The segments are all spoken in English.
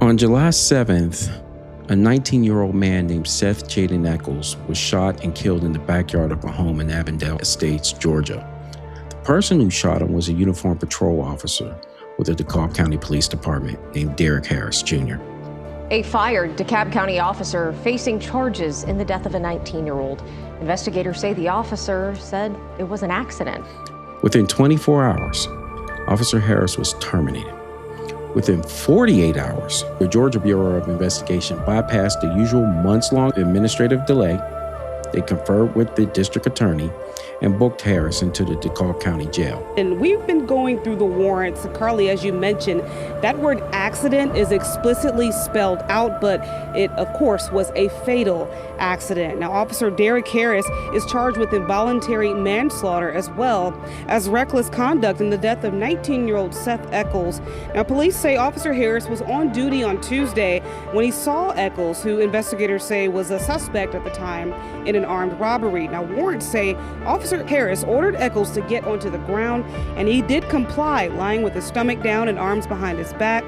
On July 7th, a 19-year-old man named Seth Jayden Eccles was shot and killed in the backyard of a home in Avondale Estates, Georgia. The person who shot him was a uniformed patrol officer with the DeKalb County Police Department named Derrick Harris Jr. A fired DeKalb County officer facing charges in the death of a 19-year-old. Investigators say the officer said it was an accident. Within 24 hours, Officer Harris was terminated. Within 48 hours, the Georgia Bureau of Investigation bypassed the usual months-long administrative delay. They conferred with the district attorney and booked Harris into the DeKalb County Jail. And we've been going through the warrants. Carly, as you mentioned, that word accident is explicitly spelled out, but it, of course, was a fatal accident. Now, Officer Derrick Harris is charged with involuntary manslaughter as well as reckless conduct in the death of 19-year-old Seth Eccles. Now, police say Officer Harris was on duty on Tuesday when he saw Eccles, who investigators say was a suspect at the time in an armed robbery. Now, warrants say Officer Harris ordered Eccles to get onto the ground, and he did comply, lying with his stomach down and arms behind his back.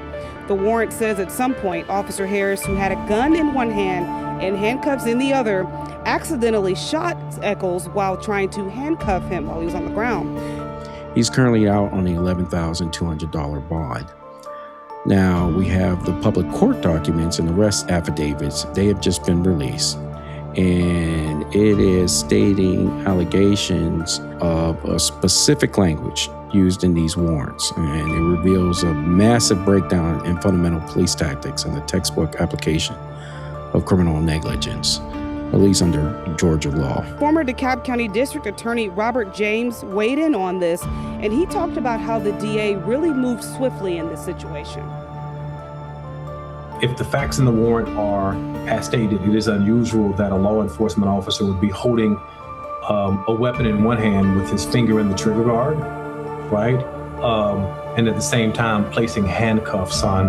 The warrant says at some point, Officer Harris, who had a gun in one hand and handcuffs in the other, accidentally shot Eccles while trying to handcuff him while he was on the ground. He's currently out on the $11,200 bond. Now, we have the public court documents and arrest affidavits. They have just been released. And it is stating allegations of a specific language used in these warrants. And it reveals a massive breakdown in fundamental police tactics and the textbook application of criminal negligence, at least under Georgia law. Former DeKalb County District Attorney Robert James weighed in on this, and he talked about how the DA really moved swiftly in this situation. If the facts in the warrant are as stated, it is unusual that a law enforcement officer would be holding a weapon in one hand with his finger in the trigger guard, right? And at the same time placing handcuffs on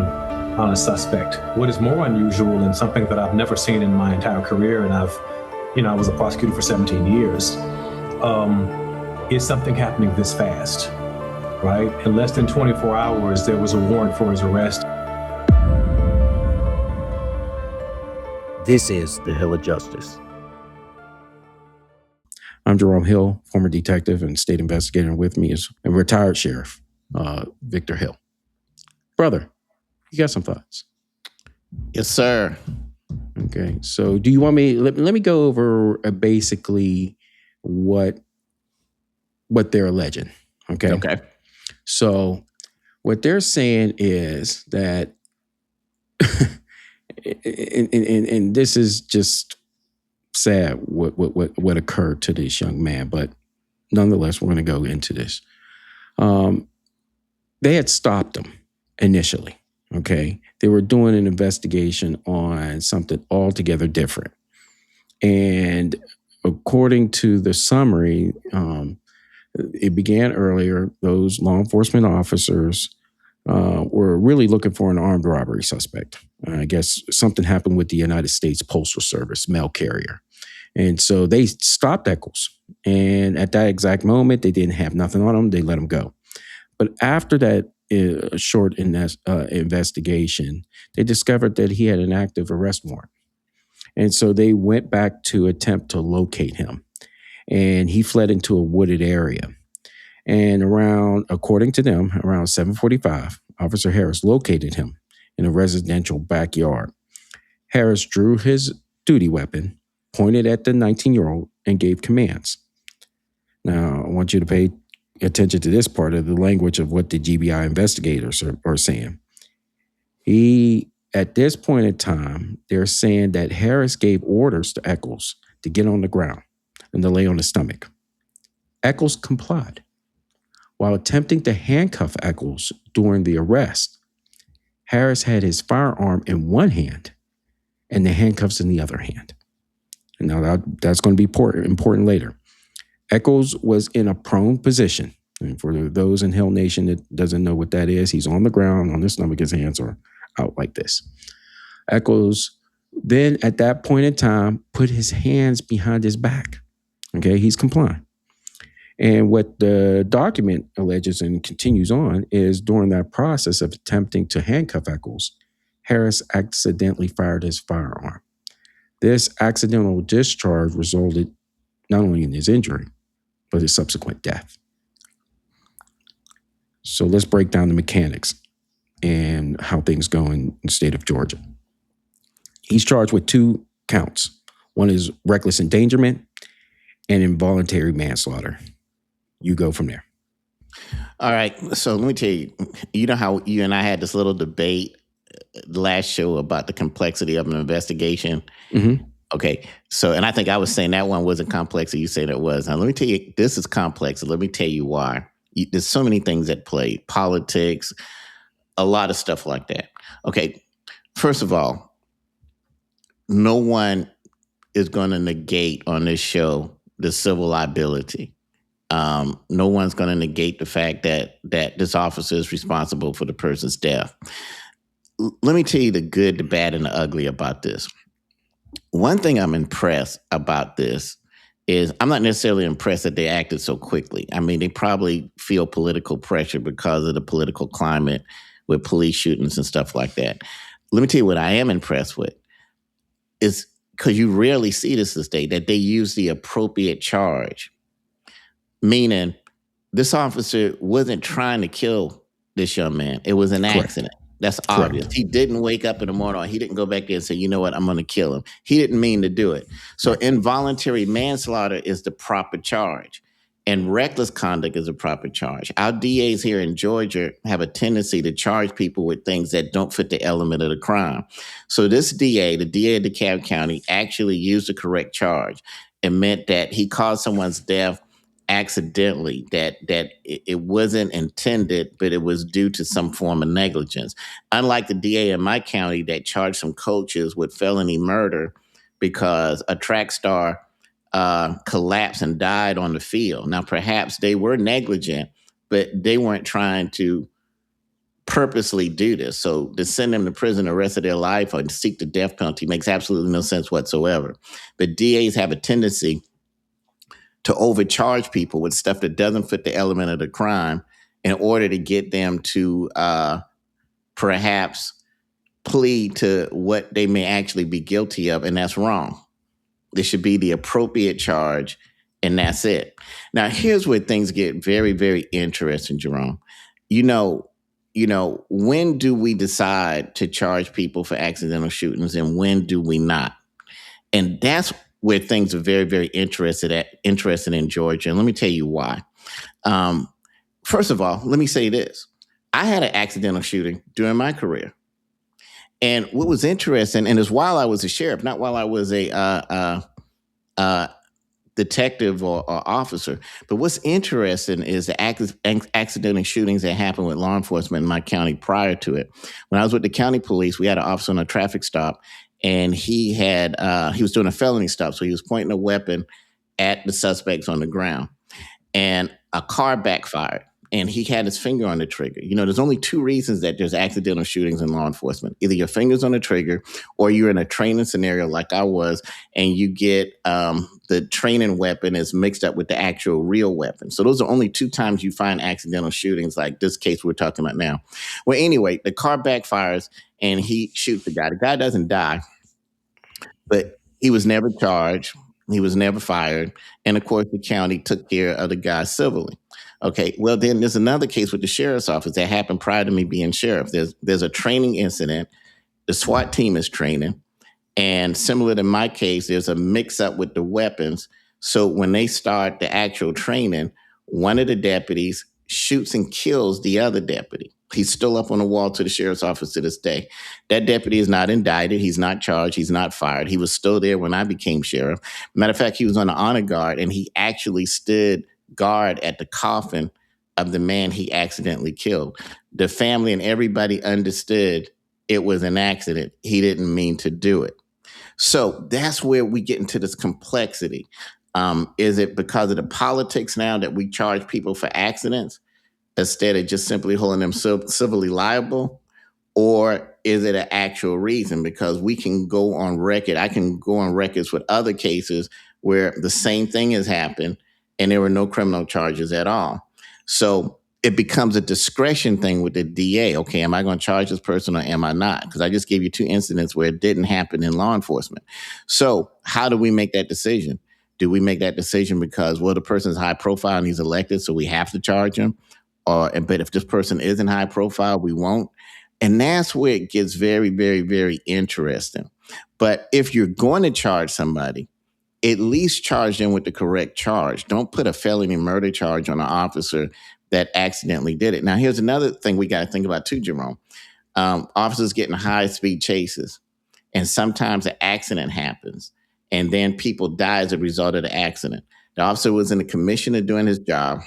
a suspect. What is more unusual and something that I've never seen in my entire career, and I was a prosecutor for 17 years, is something happening this fast, right? In less than 24 hours, there was a warrant for his arrest. This is the Hill of Justice. I'm Jerome Hill, former detective and state investigator, and with me is a retired sheriff, Victor Hill. Brother, you got some thoughts? Yes, sir. Okay, so do you want me, let me go over basically what they're alleging, okay? Okay. So what they're saying is that, and this is just sad what occurred to this young man, but nonetheless, we're going to go into this. They had stopped him initially, okay? They were doing an investigation on something altogether different. And according to the summary, it began earlier. Those law enforcement officers were really looking for an armed robbery suspect. I guess something happened with the United States Postal Service mail carrier. And so they stopped Eccles. And at that exact moment, they didn't have nothing on him. They let him go. But after that short investigation, they discovered that he had an active arrest warrant. And so they went back to attempt to locate him. And he fled into a wooded area. And according to them, around 7:45, Officer Harris located him in a residential backyard. Harris drew his duty weapon, pointed at the 19-year-old, and gave commands. Now, I want you to pay attention to this part of the language of what the GBI investigators are saying. At this point in time, they're saying that Harris gave orders to Eccles to get on the ground and to lay on his stomach. Eccles complied. While attempting to handcuff Eccles during the arrest, Harris had his firearm in one hand and the handcuffs in the other hand. And now that's going to be important later. Eccles was in a prone position. And for those in Hill Nation that doesn't know what that is, he's on the ground, on his stomach, his hands are out like this. Eccles then, at that point in time, put his hands behind his back. Okay, he's complying. And what the document alleges and continues on is during that process of attempting to handcuff Eccles, Harris accidentally fired his firearm. This accidental discharge resulted not only in his injury, but his subsequent death. So let's break down the mechanics and how things go in the state of Georgia. He's charged with 2 counts. One is reckless endangerment and involuntary manslaughter. You go from there. All right. So let me tell you, you know how you and I had this little debate last show about the complexity of an investigation? Mm-hmm. Okay. So, and I think I was saying that one wasn't complex, and you said it was. Now, let me tell you, this is complex. Let me tell you why. There's so many things at play, politics, a lot of stuff like that. Okay. First of all, no one is going to negate on this show the civil liability. No one's going to negate the fact that this officer is responsible for the person's death. Let me tell you the good, the bad, and the ugly about this. One thing I'm impressed about this is I'm not necessarily impressed that they acted so quickly. I mean, they probably feel political pressure because of the political climate with police shootings and stuff like that. Let me tell you what I am impressed with is because you rarely see this day, that they use the appropriate charge. Meaning, this officer wasn't trying to kill this young man. It was an accident. That's obvious. He didn't wake up in the morning, or he didn't go back there and say, you know what, I'm going to kill him. He didn't mean to do it. So involuntary manslaughter is the proper charge. And reckless conduct is a proper charge. Our DAs here in Georgia have a tendency to charge people with things that don't fit the element of the crime. So this DA, the DA of DeKalb County, actually used the correct charge. It meant that he caused someone's death accidentally, that it wasn't intended, but it was due to some form of negligence. Unlike the DA in my county that charged some coaches with felony murder because a track star collapsed and died on the field. Now, perhaps they were negligent, but they weren't trying to purposely do this. So to send them to prison the rest of their life or to seek the death penalty makes absolutely no sense whatsoever. But DAs have a tendency to overcharge people with stuff that doesn't fit the element of the crime in order to get them to perhaps plead to what they may actually be guilty of, and that's wrong. There should be the appropriate charge, and that's it. Now, here's where things get very, very interesting, Jerome. You know, when do we decide to charge people for accidental shootings, and when do we not? And that's where things are very, very interested in Georgia. And let me tell you why. First of all, let me say this. I had an accidental shooting during my career. And what was interesting, and it's while I was a sheriff, not while I was a detective or officer, but what's interesting is the accidental shootings that happened with law enforcement in my county prior to it. When I was with the county police, we had an officer on a traffic stop, and he was doing a felony stop. So he was pointing a weapon at the suspects on the ground, and a car backfired, and he had his finger on the trigger. You know, there's only 2 reasons that there's accidental shootings in law enforcement. Either your finger's on the trigger, or you're in a training scenario like I was, and you get the training weapon is mixed up with the actual real weapon. So those are only 2 times you find accidental shootings like this case we're talking about now. Well, anyway, the car backfires, and he shoots the guy. The guy doesn't die, but he was never charged. He was never fired. And of course, the county took care of the guy civilly. Okay, well, then there's another case with the sheriff's office that happened prior to me being sheriff. There's a training incident. The SWAT team is training. And similar to my case, there's a mix-up with the weapons. So when they start the actual training, one of the deputies shoots and kills the other deputy. He's still up on the wall to the sheriff's office to this day. That deputy is not indicted. He's not charged. He's not fired. He was still there when I became sheriff. Matter of fact, he was on the honor guard, and he actually stood guard at the coffin of the man he accidentally killed. The family and everybody understood it was an accident. He didn't mean to do it. So that's where we get into this complexity. Is it because of the politics now that we charge people for accidents instead of just simply holding them civilly liable? Or is it an actual reason? Because we can go on record. I can go on records with other cases where the same thing has happened and there were no criminal charges at all. So it becomes a discretion thing with the DA. Okay, am I going to charge this person or am I not? Because I just gave you 2 incidents where it didn't happen in law enforcement. So how do we make that decision? Do we make that decision because, well, the person's high profile and he's elected, so we have to charge him? But if this person isn't high profile, we won't. And that's where it gets very, very, very interesting. But if you're going to charge somebody, at least charge them with the correct charge. Don't put a felony murder charge on an officer that accidentally did it. Now, here's another thing we got to think about too, Jerome. Officers get in high-speed chases, and sometimes an accident happens, and then people die as a result of the accident. The officer was in the commission of doing his job.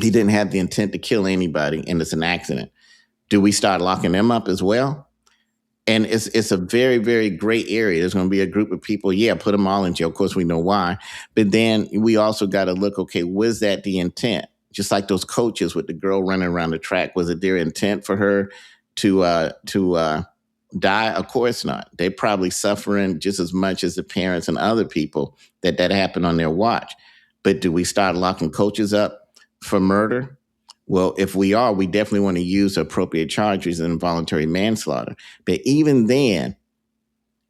He didn't have the intent to kill anybody, and it's an accident. Do we start locking them up as well? And it's a very, very gray area. There's going to be a group of people, put them all in jail. Of course, we know why. But then we also got to look, okay, was that the intent? Just like those coaches with the girl running around the track, was it their intent for her to die? Of course not. They're probably suffering just as much as the parents and other people that happened on their watch. But do we start locking coaches up for murder? Well, if we are, we definitely want to use appropriate charges in involuntary manslaughter. But even then,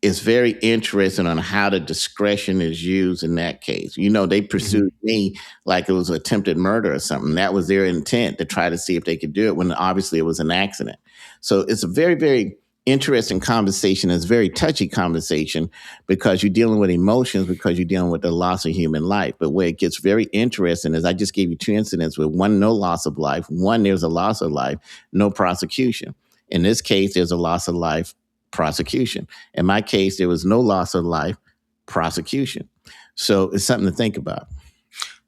it's very interesting on how the discretion is used in that case. They pursued me like it was attempted murder or something. That was their intent, to try to see if they could do it, when obviously it was an accident. So it's a very, very interesting conversation. It's a very touchy conversation because you're dealing with emotions, because you're dealing with the loss of human life. But where it gets very interesting is I just gave you 2 incidents with one, no loss of life. One, there's a loss of life, no prosecution. In this case, there's a loss of life, prosecution. In my case, there was no loss of life, prosecution. So it's something to think about.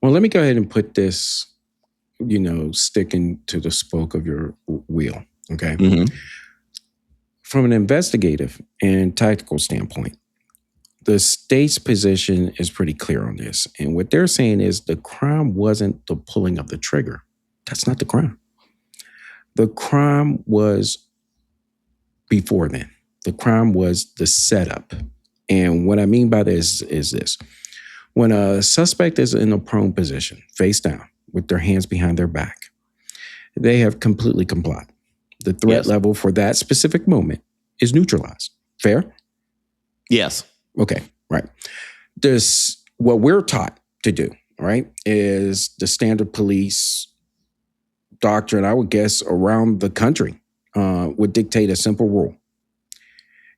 Well, let me go ahead and put this, sticking to the spoke of your wheel. Okay. Mm-hmm. From an investigative and tactical standpoint, the state's position is pretty clear on this. And what they're saying is the crime wasn't the pulling of the trigger. That's not the crime. The crime was before then. The crime was the setup. And what I mean by this is this. When a suspect is in a prone position, face down, with their hands behind their back, they have completely complied. The threat level for that specific moment is neutralized. Fair? Yes. Okay, right. What we're taught to do, right, is the standard police doctrine, I would guess, around the country would dictate a simple rule.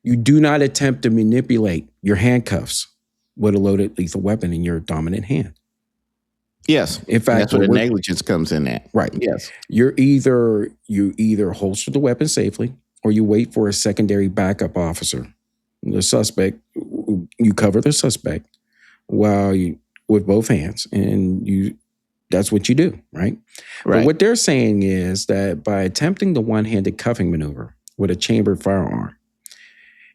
You do not attempt to manipulate your handcuffs with a loaded lethal weapon in your dominant hand. Yes. In fact, that's where the negligence comes in at. Right. Yes. You either holster the weapon safely or you wait for a secondary backup officer. The suspect, you cover the suspect with both hands, and that's what you do, right? But what they're saying is that by attempting the one-handed cuffing maneuver with a chambered firearm,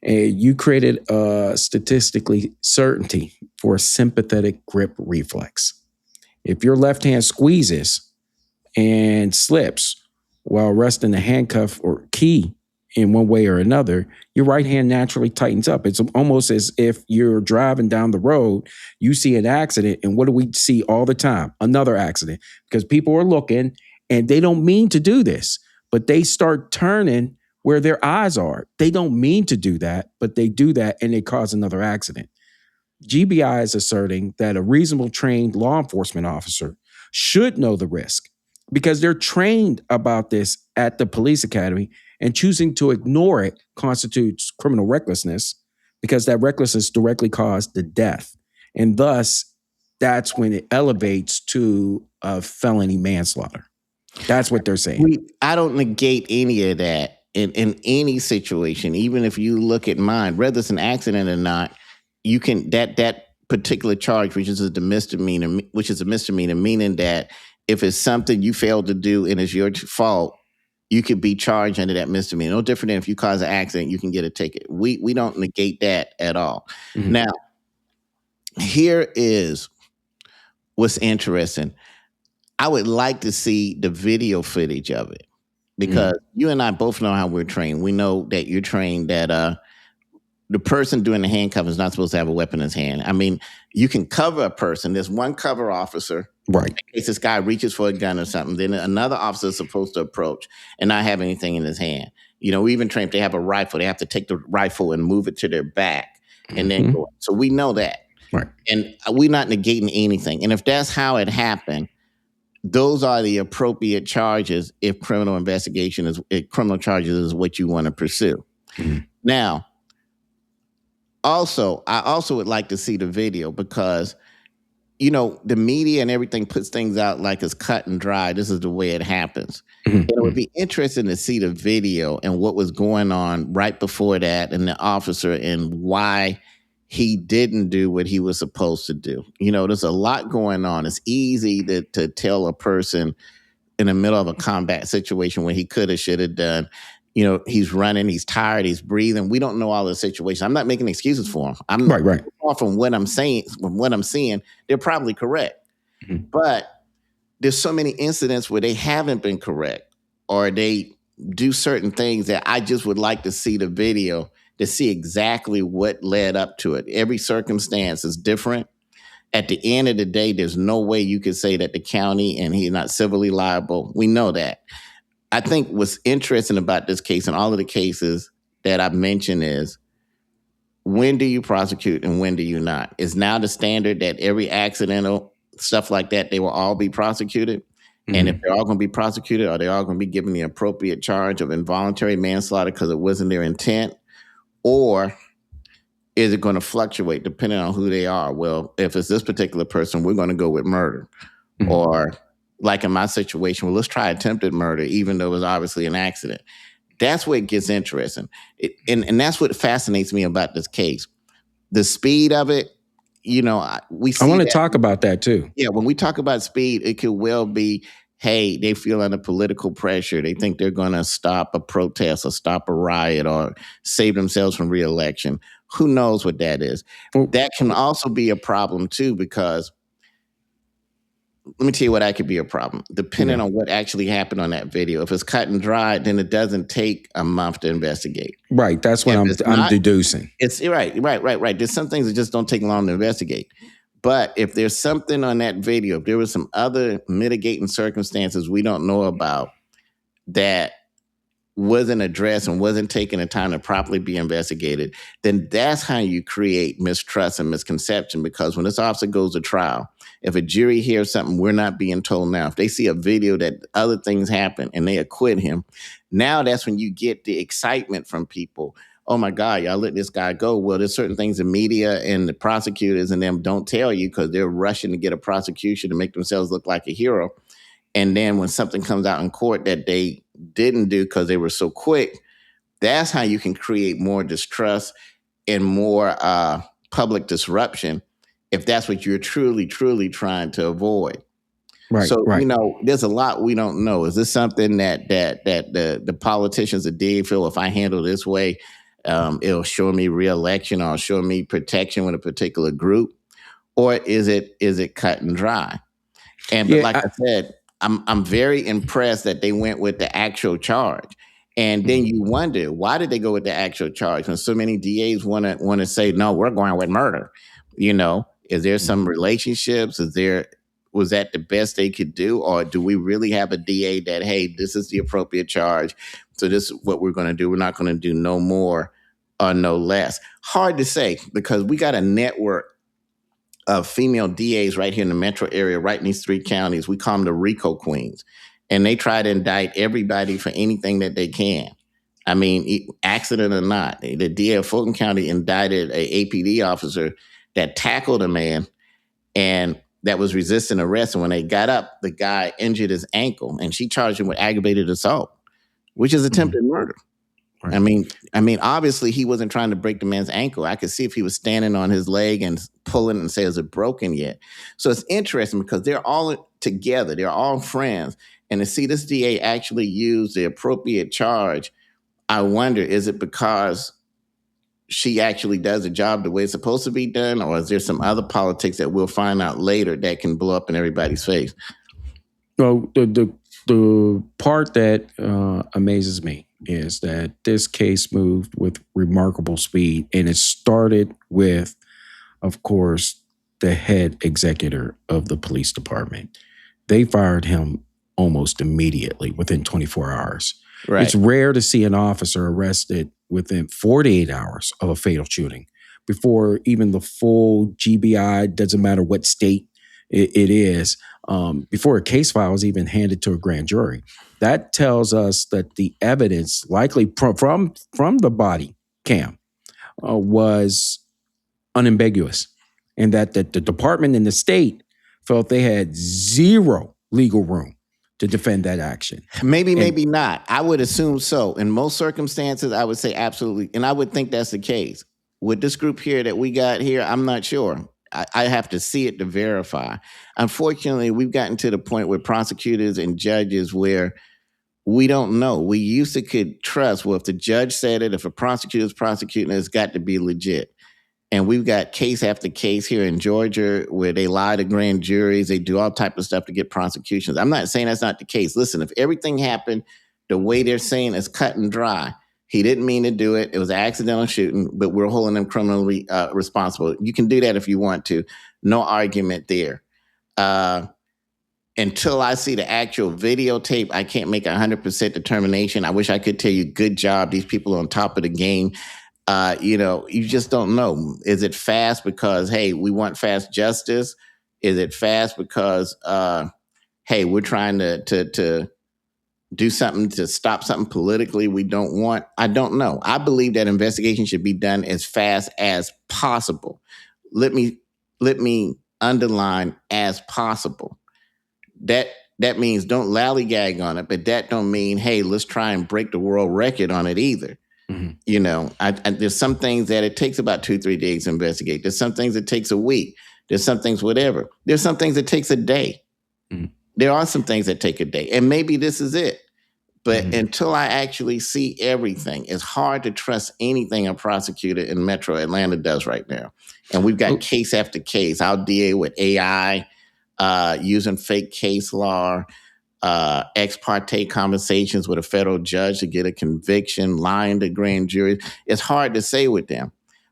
you created a statistically certainty for a sympathetic grip reflex. If your left hand squeezes and slips while resting the handcuff or key in one way or another, your right hand naturally tightens up. It's almost as if you're driving down the road, you see an accident, and what do we see all the time? Another accident. Because people are looking and they don't mean to do this, but they start turning where their eyes are. They don't mean to do that, but they do that and they cause another accident. GBI is asserting that a reasonable trained law enforcement officer should know the risk because they're trained about this at the police academy, and choosing to ignore it constitutes criminal recklessness because that recklessness directly caused the death. And thus, that's when it elevates to a felony manslaughter. That's what they're saying. I don't negate any of that in any situation. Even if you look at mine, whether it's an accident or not, you can that particular charge, which is a misdemeanor, meaning that if it's something you failed to do and it's your fault, you could be charged under that misdemeanor. No different than if you cause an accident, you can get a ticket. We don't negate that at all. Mm-hmm. Now, here is what's interesting. I would like to see the video footage of it because you and I both know how we're trained. We know that you're trained that the person doing the handcuff is not supposed to have a weapon in his hand. I mean, you can cover a person. There's one cover officer Right. In case this guy reaches for a gun or something, then another officer is supposed to approach and not have anything in his hand. We even train if they have a rifle, they have to take the rifle and move it to their back and then go. So we know that. Right. And we're not negating anything. And if that's how it happened, those are the appropriate charges if criminal charges is what you want to pursue. Now, I also would like to see the video because, the media and everything puts things out like it's cut and dry. This is the way it happens. And it would be interesting to see the video and what was going on right before that and the officer and why he didn't do what he was supposed to do. There's a lot going on. It's easy to tell a person in the middle of a combat situation what he could have, should have done. He's running, he's tired, he's breathing. We don't know all the situation. I'm not making excuses for him. I'm right. From what I'm saying, from what I'm seeing, they're probably correct. But there's so many incidents where they haven't been correct or they do certain things that I just would like to see the video to see exactly what led up to it. Every circumstance is different. At the end of the day, there's no way you could say that the county and he's not civilly liable. We know that. I think what's interesting about this case and all of the cases that I've mentioned is when do you prosecute and when do you not? Is now the standard that every accidental stuff like that, they will all be prosecuted? And if they're all going to be prosecuted, are they all going to be given the appropriate charge of involuntary manslaughter because it wasn't their intent? Or is it going to fluctuate depending on who they are? Well, if it's this particular person, we're going to go with murder. Or like in my situation, well, let's try attempted murder, even though it was obviously an accident. That's where it gets interesting. And that's what fascinates me about this case. The speed of it, we see I want to talk about that too. Yeah, when we talk about speed, it could well be, hey, they feel under political pressure. They think they're going to stop a protest or stop a riot or save themselves from re-election. Who knows what that is? That can also be a problem too, because let me tell you what that could be a problem. Depending on what actually happened on that video. If it's cut and dry, then it doesn't take a month to investigate. Right. That's what I'm deducing. It's right. There's some things that just don't take long to investigate. But if there's something on that video, if there was some other mitigating circumstances we don't know about that wasn't addressed and wasn't taken the time to properly be investigated, then that's how you create mistrust and misconception. Because when this officer goes to trial, if a jury hears something we're not being told now, if they see a video that other things happen and they acquit him, now that's when you get the excitement from people. Oh my God, y'all let this guy go. Well, there's certain things the media and the prosecutors and them don't tell you because they're rushing to get a prosecution to make themselves look like a hero. And then when something comes out in court that they didn't do because they were so quick, that's how you can create more distrust and more public disruption if that's what you're truly, truly trying to avoid. Right. So, right. There's a lot we don't know. Is this something that the politicians that did feel if I handle this way, it'll show me re-election or show me protection with a particular group? Or is it cut and dry? And but like I said, I'm very impressed that they went with the actual charge. And then you wonder, why did they go with the actual charge when so many DAs want to say, no, we're going with murder? Is there some relationships? Was that the best they could do? Or do we really have a DA that, hey, this is the appropriate charge, so this is what we're going to do. We're not going to do no more or no less. Hard to say, because we got a network of female DAs right here in the metro area, right in these 3 counties. We call them the RICO queens. And they try to indict everybody for anything that they can. I mean, accident or not. The DA of Fulton County indicted a APD officer that tackled a man and that was resisting arrest. And when they got up, the guy injured his ankle, and she charged him with aggravated assault, which is attempted murder. Right. I mean, obviously he wasn't trying to break the man's ankle. I could see if he was standing on his leg and pulling and say, is it broken yet? So it's interesting because they're all together. They're all friends. And to see this DA actually use the appropriate charge, I wonder, is it because she actually does the job the way it's supposed to be done? Or is there some other politics that we'll find out later that can blow up in everybody's face? Well, the part that amazes me is that this case moved with remarkable speed. And it started with, of course, the head executor of the police department. They fired him almost immediately within 24 hours. Right. It's rare to see an officer arrested within 48 hours of a fatal shooting before even the full GBI, doesn't matter what state it is, before a case file is even handed to a grand jury. That tells us that the evidence likely from the body cam was unambiguous, and that the department and the state felt they had zero legal room to defend that action. Maybe not. I would assume so. In most circumstances, I would say absolutely. And I would think that's the case. With this group here that we got here, I'm not sure. I have to see it to verify. Unfortunately, we've gotten to the point with prosecutors and judges where we don't know. We used to could trust, well, if the judge said it, if a prosecutor's prosecuting it, it's got to be legit. And we've got case after case here in Georgia where they lie to grand juries. They do all type of stuff to get prosecutions. I'm not saying that's not the case. Listen, if everything happened the way they're saying is cut and dry, he didn't mean to do it. It was an accidental shooting, but we're holding him criminally responsible. You can do that if you want to. No argument there. Until I see the actual videotape, I can't make 100% determination. I wish I could tell you, good job. These people are on top of the game. You just don't know. Is it fast because, hey, we want fast justice? Is it fast because, hey, we're trying to do something to stop something politically we don't want? I don't know. I believe that investigation should be done as fast as possible. Let me underline as possible. That means don't lollygag on it, but that don't mean, hey, let's try and break the world record on it either. Mm-hmm. There's some things that it takes about 2-3 days to investigate. There's some things it takes a week. There's some things, whatever. There's some things it takes a day. Mm-hmm. There are some things that take a day. And maybe this is it. But until I actually see everything, it's hard to trust anything a prosecutor in Metro Atlanta does right now. And we've got case after case. Our DA with AI, using fake case law, ex parte conversations with a federal judge to get a conviction, lying to grand jury. It's hard to say with them.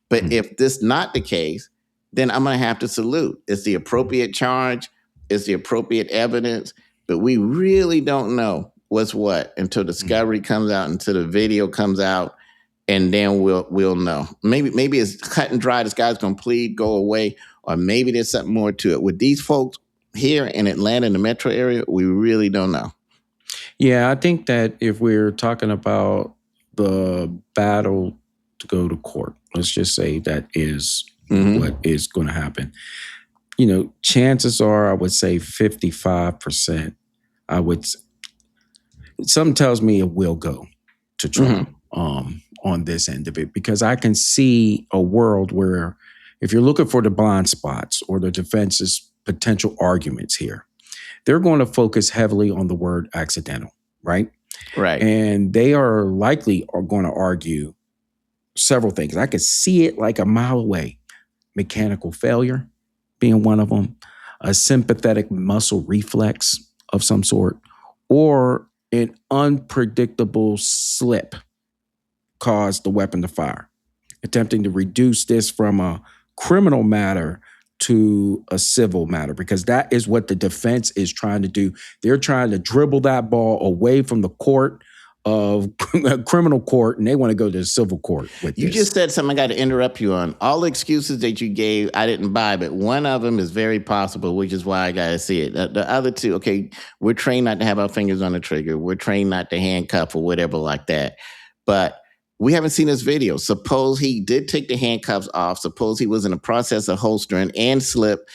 But if this not the case, then I'm going to have to salute. It's the appropriate charge. It's the appropriate evidence. But we really don't know what's what until discovery comes out, until the video comes out, and then we'll know. Maybe it's cut and dry. This guy's going to plead, go away, or maybe there's something more to it. With these folks here in Atlanta, in the metro area, we really don't know. Yeah, I think that if we're talking about the battle to go to court, let's just say that is what is going to happen. Chances are, I would say 55%. Something tells me it will go to trial on this end of it, because I can see a world where if you're looking for the blind spots or the defense's potential arguments here, they're going to focus heavily on the word accidental, right? Right. And they are going to argue several things. I could see it like a mile away. Mechanical failure being one of them, a sympathetic muscle reflex of some sort, or an unpredictable slip caused the weapon to fire, attempting to reduce this from a criminal matter to a civil matter, because that is what the defense is trying to do. They're trying to dribble that ball away from the court of criminal court, and they want to go to the civil court with this. You just said something I got to interrupt you on. All the excuses that you gave, I didn't buy, but one of them is very possible, which is why I got to see it. The other two, okay, we're trained not to have our fingers on the trigger. We're trained not to handcuff or whatever like that. But we haven't seen this video. Suppose he did take the handcuffs off. Suppose he was in the process of holstering and slipped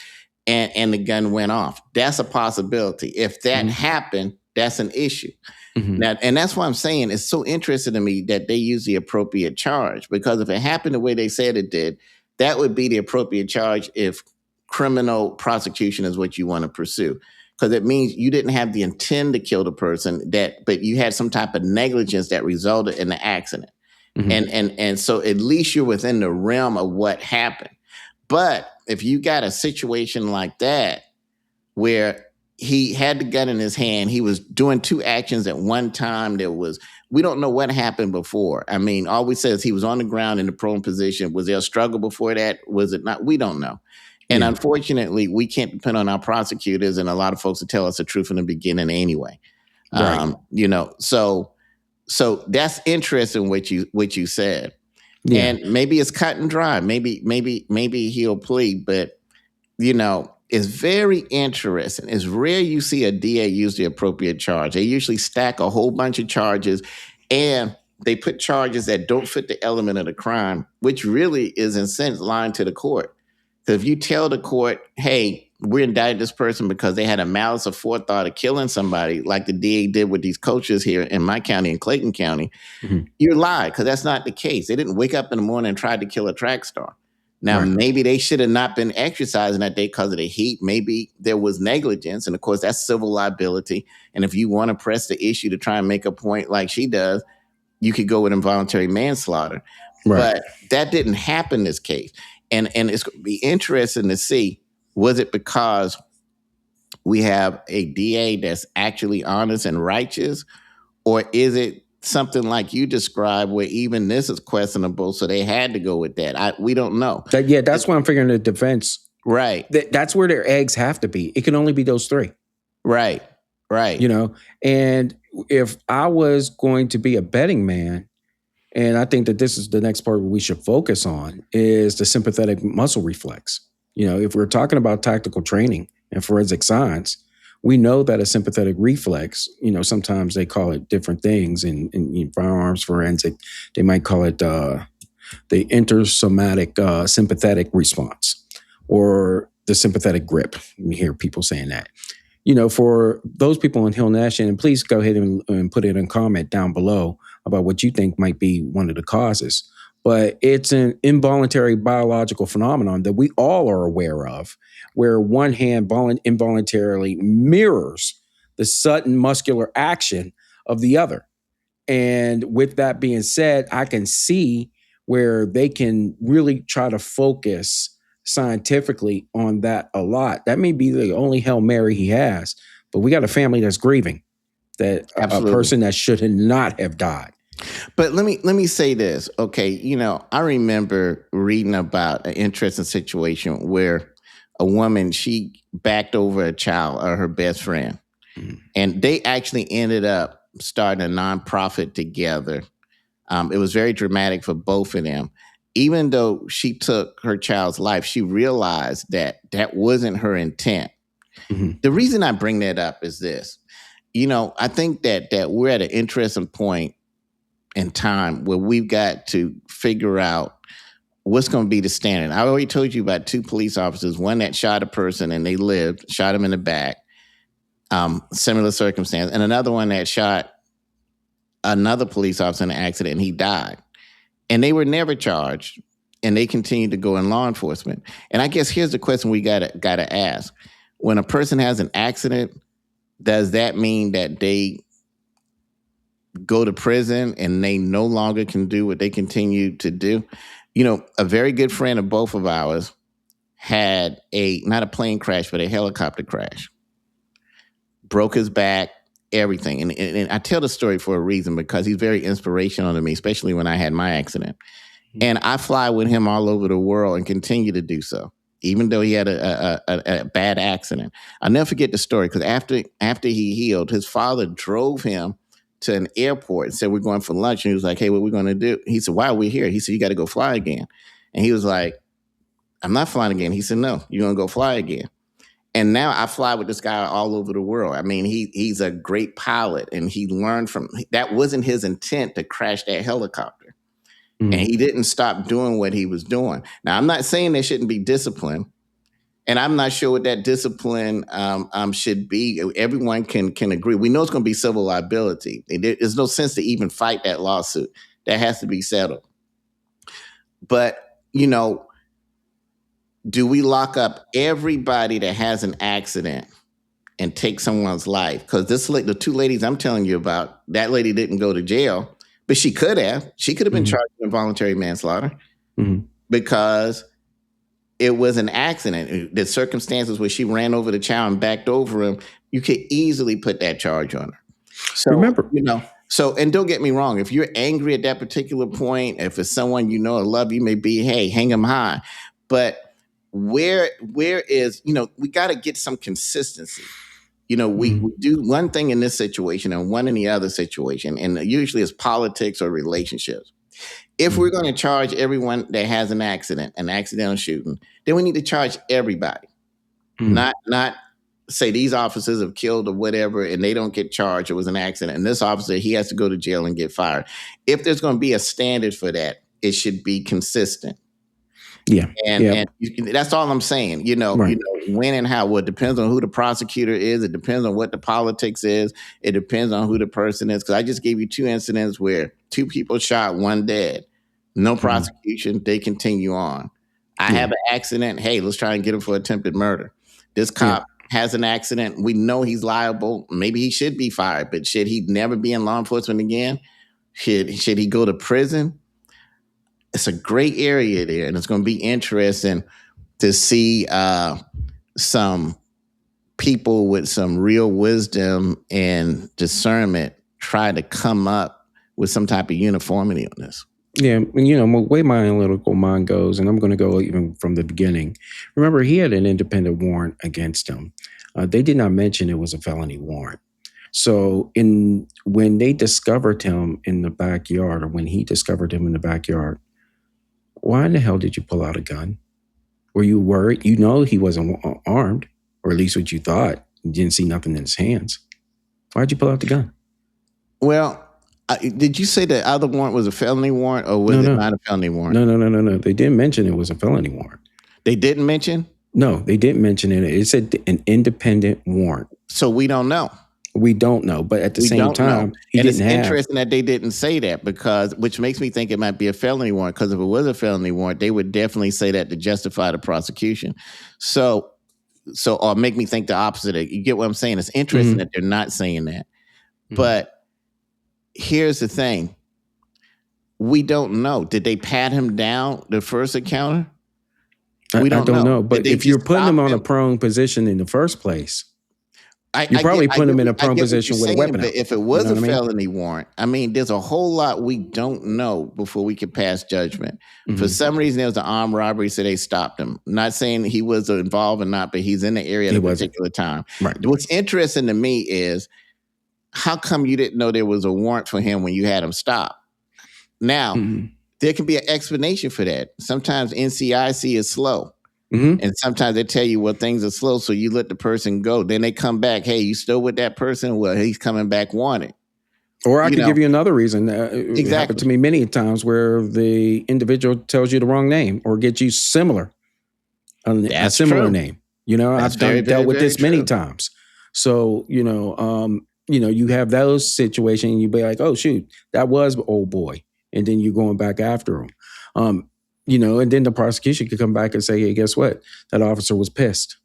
and the gun went off. That's a possibility. If that happened, that's an issue. Now, and that's why I'm saying it's so interesting to me that they use the appropriate charge, because if it happened the way they said it did, that would be the appropriate charge if criminal prosecution is what you want to pursue. Because it means you didn't have the intent to kill the person, but you had some type of negligence that resulted in the accident. And so at least you're within the realm of what happened. But if you got a situation like that where he had the gun in his hand, he was doing two actions at one time, we don't know what happened before. I mean, all we say is he was on the ground in the prone position. Was there a struggle before that? Was it not? We don't know. And Yeah. unfortunately, we can't depend on our prosecutors and a lot of folks to tell us the truth in the beginning anyway. Right. So that's interesting what you said. Yeah. And maybe it's cut and dry. Maybe he'll plead, but it's very interesting. It's rare you see a DA use the appropriate charge. They usually stack a whole bunch of charges and they put charges that don't fit the element of the crime, which really is in a sense lying to the court. Because if you tell the court, hey, we indicted this person because they had a malice of forethought of killing somebody, like the DA did with these coaches here in my county, in Clayton County, you're lying, because that's not the case. They didn't wake up in the morning and try to kill a track star. Now, maybe they should have not been exercising that day because of the heat. Maybe there was negligence. And of course, that's civil liability. And if you want to press the issue to try and make a point like she does, you could go with involuntary manslaughter. Right. But that didn't happen in this case. And it's going to be interesting to see, was it because we have a DA that's actually honest and righteous, or is it something like you described where even this is questionable, so they had to go with that? We don't know. That's why I'm figuring the defense. Right. That's where their eggs have to be. It can only be those three. Right. And if I was going to be a betting man, and I think that this is the next part we should focus on, is the sympathetic muscle reflex. If we're talking about tactical training and forensic science, we know that a sympathetic reflex, sometimes they call it different things in firearms forensic. They might call it the intersomatic sympathetic response, or the sympathetic grip. You hear people saying that. For those people in Hill Nash, and please go ahead and put it in comment down below about what you think might be one of the causes. But it's an involuntary biological phenomenon that we all are aware of, where one hand involuntarily mirrors the sudden muscular action of the other. And with that being said, I can see where they can really try to focus scientifically on that a lot. That may be the only Hail Mary he has, but we got a family that's grieving that a person that should not have died. But let me say this, okay? I remember reading about an interesting situation where a woman, she backed over a child or her best friend, and they actually ended up starting a nonprofit together. It was very dramatic for both of them. Even though she took her child's life, she realized that that wasn't her intent. The reason I bring that up is this. I think that we're at an interesting point in time where we've got to figure out what's going to be the standard. I already told you about two police officers, one that shot a person and they lived, shot him in the back, similar circumstance, and another one that shot another police officer in an accident and he died. And they were never charged, and they continued to go in law enforcement. And I guess here's the question we gotta ask. When a person has an accident, does that mean that they go to prison and they no longer can do what they continue to do? A very good friend of both of ours had not a plane crash, but a helicopter crash. Broke his back, everything. And I tell the story for a reason, because he's very inspirational to me, especially when I had my accident. And I fly with him all over the world and continue to do so, even though he had a bad accident. I'll never forget the story, because after he healed, his father drove him to an airport and said, we're going for lunch. And he was like, hey, what are we going to do? He said, why are we here? He said, you got to go fly again. And he was like, I'm not flying again. He said, no, you're going to go fly again. And now I fly with this guy all over the world. I mean, he's a great pilot, and he learned that wasn't his intent to crash that helicopter. And he didn't stop doing what he was doing. Now, I'm not saying there shouldn't be discipline, and I'm not sure what that discipline should be. Everyone can agree. We know it's going to be civil liability. There's no sense to even fight that lawsuit. That has to be settled. But, do we lock up everybody that has an accident and take someone's life? Because the two ladies I'm telling you about, that lady didn't go to jail, but she could have. She could have been charged with involuntary manslaughter because it was an accident. The circumstances where she ran over the child and backed over him, you could easily put that charge on her. So, remember, So, and don't get me wrong, if you're angry at that particular point, if it's someone you know or love, you may be, hey, hang them high. But where is, we got to get some consistency. We do one thing in this situation and one in the other situation, and usually it's politics or relationships. If we're going to charge everyone that has an accidental shooting, then we need to charge everybody, not say these officers have killed or whatever, and they don't get charged. It was an accident, and this officer, he has to go to jail and get fired. If there's going to be a standard for that, it should be consistent. Yeah. And that's all I'm saying. Right. When and how. Well, it depends on who the prosecutor is. It depends on what the politics is. It depends on who the person is. Because I just gave you 2 incidents where 2 people shot, 1 dead. No prosecution. They continue on. I have an accident. Hey, let's try and get him for attempted murder. This cop has an accident. We know he's liable. Maybe he should be fired, but should he never be in law enforcement again? Should he go to prison? It's a great area there, and it's going to be interesting to see some people with some real wisdom and discernment try to come up with some type of uniformity on this. Yeah, and way my analytical mind goes, and I'm going to go even from the beginning. Remember, he had an independent warrant against him. They did not mention it was a felony warrant. So when they discovered him in the backyard, or when he discovered him in the backyard, why in the hell did you pull out a gun? Were you worried? He wasn't armed, or at least what you thought. You didn't see nothing in his hands. Why'd you pull out the gun? Well, did you say the other warrant was a felony warrant, or was it not a felony warrant? No. They didn't mention it was a felony warrant. They didn't mention? No, they didn't mention it. It said an independent warrant. So we don't know. We don't know, but at the same time, it's interesting that they didn't say that, which makes me think it might be a felony warrant, because if it was a felony warrant, they would definitely say that to justify the prosecution. So or make me think the opposite. You get what I'm saying? It's interesting that they're not saying that. But here's the thing. We don't know. Did they pat him down the first encounter? I don't know. But if you're putting him on a prone position in the first place, you probably put him in a prone position with a weapon. But if it was a felony warrant, there's a whole lot we don't know before we could pass judgment. For some reason, there was an armed robbery, so they stopped him. Not saying he was involved or not, but he's in the area at a particular time. Right. What's interesting to me is, how come you didn't know there was a warrant for him when you had him stopped? Now, there can be an explanation for that. Sometimes NCIC is slow. And sometimes they tell you, well, things are slow, so you let the person go. Then they come back, hey, you still with that person? Well, he's coming back wanted. Or I could give you another reason. It happened to me many times where the individual tells you the wrong name or gets you a similar name. I've dealt with this many times. So, you have those situations, and you be like, oh, shoot, that was old boy. And then you're going back after him. And then the prosecution could come back and say, hey, guess what? That officer was pissed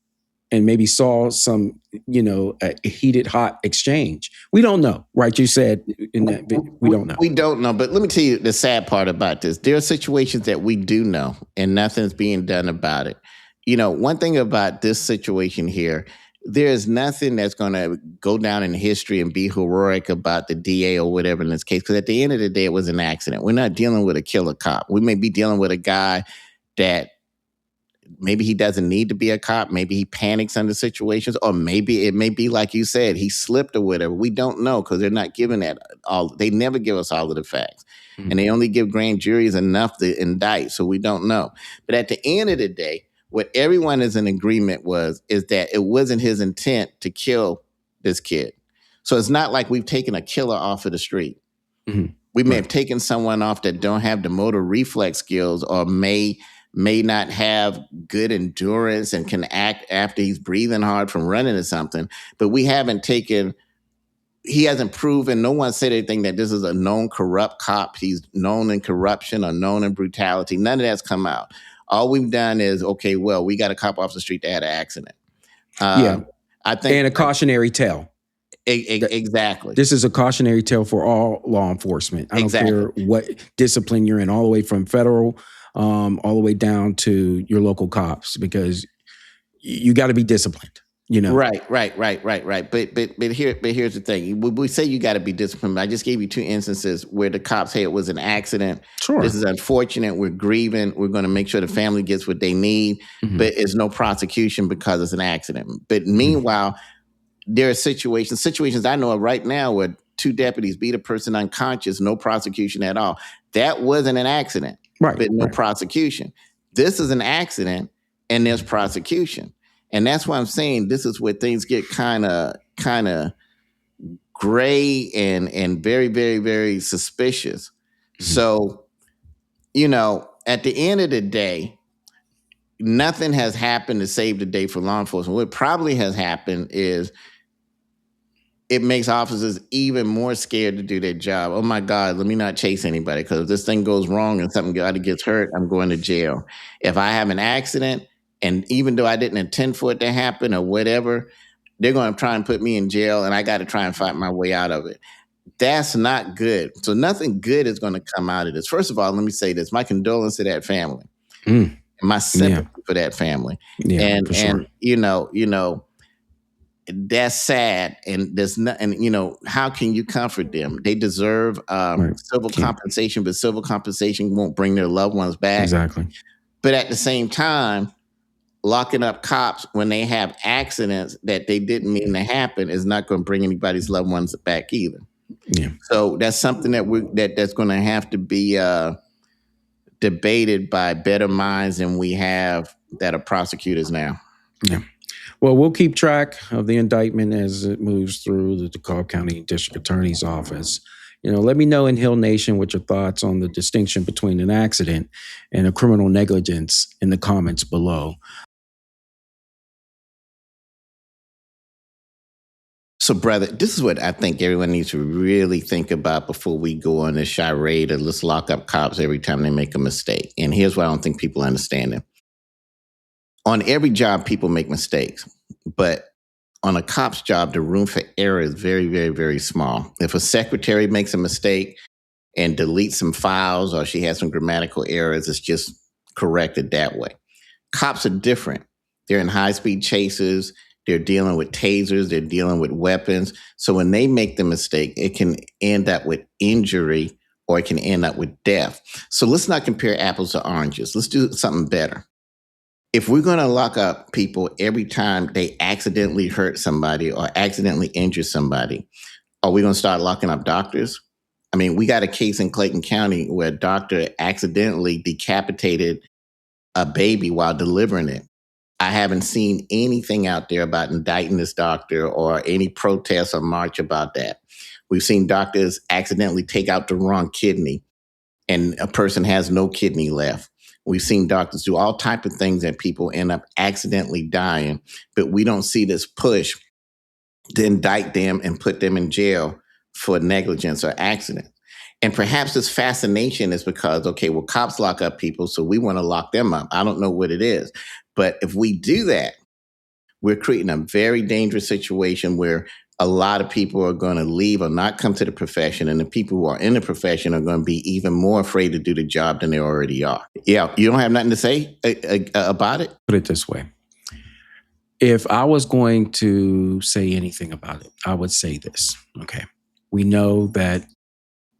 and maybe saw some, a heated, hot exchange. We don't know, right? You said in that, we don't know. We don't know. But let me tell you the sad part about this. There are situations that we do know, and nothing's being done about it. One thing about this situation here, there is nothing that's going to go down in history and be heroic about the DA or whatever in this case, because at the end of the day, it was an accident. We're not dealing with a killer cop. We may be dealing with a guy that maybe he doesn't need to be a cop. Maybe he panics under situations, or maybe it may be like you said, he slipped or whatever. We don't know, because they're not giving that all. They never give us all of the facts, and they only give grand juries enough to indict. So we don't know. But at the end of the day, what everyone is in agreement is that it wasn't his intent to kill this kid. So it's not like we've taken a killer off of the street. We may have taken someone off that don't have the motor reflex skills, or may not have good endurance and can act after he's breathing hard from running or something. But he hasn't proven, no one said anything that this is a known corrupt cop. He's known in corruption or known in brutality. None of that's come out. All we've done is, okay, well, we got a cop off the street that had an accident. I think, and a cautionary tale. Exactly. This is a cautionary tale for all law enforcement. I don't care what discipline you're in, all the way from federal, all the way down to your local cops, because you got to be disciplined. Right. But here's the thing. We say you got to be disciplined. I just gave you 2 instances where the cops say it was an accident. Sure. This is unfortunate. We're grieving. We're going to make sure the family gets what they need, but it's no prosecution because it's an accident. But meanwhile, there are situations I know of right now where 2 deputies beat a person unconscious, no prosecution at all. That wasn't an accident, Right, but no right. prosecution. This is an accident and there's prosecution. And that's why I'm saying this is where things get kind of gray and very, very, very suspicious. So, at the end of the day, nothing has happened to save the day for law enforcement. What probably has happened is it makes officers even more scared to do their job. Oh my God, let me not chase anybody, because if this thing goes wrong and somebody gets hurt, I'm going to jail. If I have an accident, and even though I didn't intend for it to happen or whatever, they're going to try and put me in jail and I got to try and fight my way out of it. That's not good. So nothing good is going to come out of this. First of all, let me say this. My condolence to that family. And my sympathy for that family. Yeah, for sure. And that's sad. And there's not, and how can you comfort them? They deserve civil compensation, but civil compensation won't bring their loved ones back. Exactly. But at the same time, locking up cops when they have accidents that they didn't mean to happen is not going to bring anybody's loved ones back either. Yeah. So that's something that's going to have to be debated by better minds than we have that are prosecutors now. Yeah. Well, we'll keep track of the indictment as it moves through the DeKalb County District Attorney's Office. Let me know in Hill Nation what your thoughts on the distinction between an accident and a criminal negligence in the comments below. So, brother, this is what I think everyone needs to really think about before we go on this charade of let's lock up cops every time they make a mistake. And here's what I don't think people understand it. On every job, people make mistakes. But on a cop's job, the room for error is very, very, very small. If a secretary makes a mistake and deletes some files or she has some grammatical errors, it's just corrected that way. Cops are different. They're in high-speed chases. They're dealing with tasers. They're dealing with weapons. So when they make the mistake, it can end up with injury or it can end up with death. So let's not compare apples to oranges. Let's do something better. If we're going to lock up people every time they accidentally hurt somebody or accidentally injure somebody, are we going to start locking up doctors? I mean, we got a case in Chaiten County where a doctor accidentally decapitated a baby while delivering it. I haven't seen anything out there about indicting this doctor or any protest or march about that. We've seen doctors accidentally take out the wrong kidney and a person has no kidney left. We've seen doctors do all types of things and people end up accidentally dying, but we don't see this push to indict them and put them in jail for negligence or accident. And perhaps this fascination is because, okay, well, cops lock up people, so we want to lock them up. I don't know what it is. But if we do that, we're creating a very dangerous situation where a lot of people are going to leave or not come to the profession, and the people who are in the profession are going to be even more afraid to do the job than they already are. Yeah, you don't have nothing to say about it? Put it this way. If I was going to say anything about it, I would say this, okay? We know that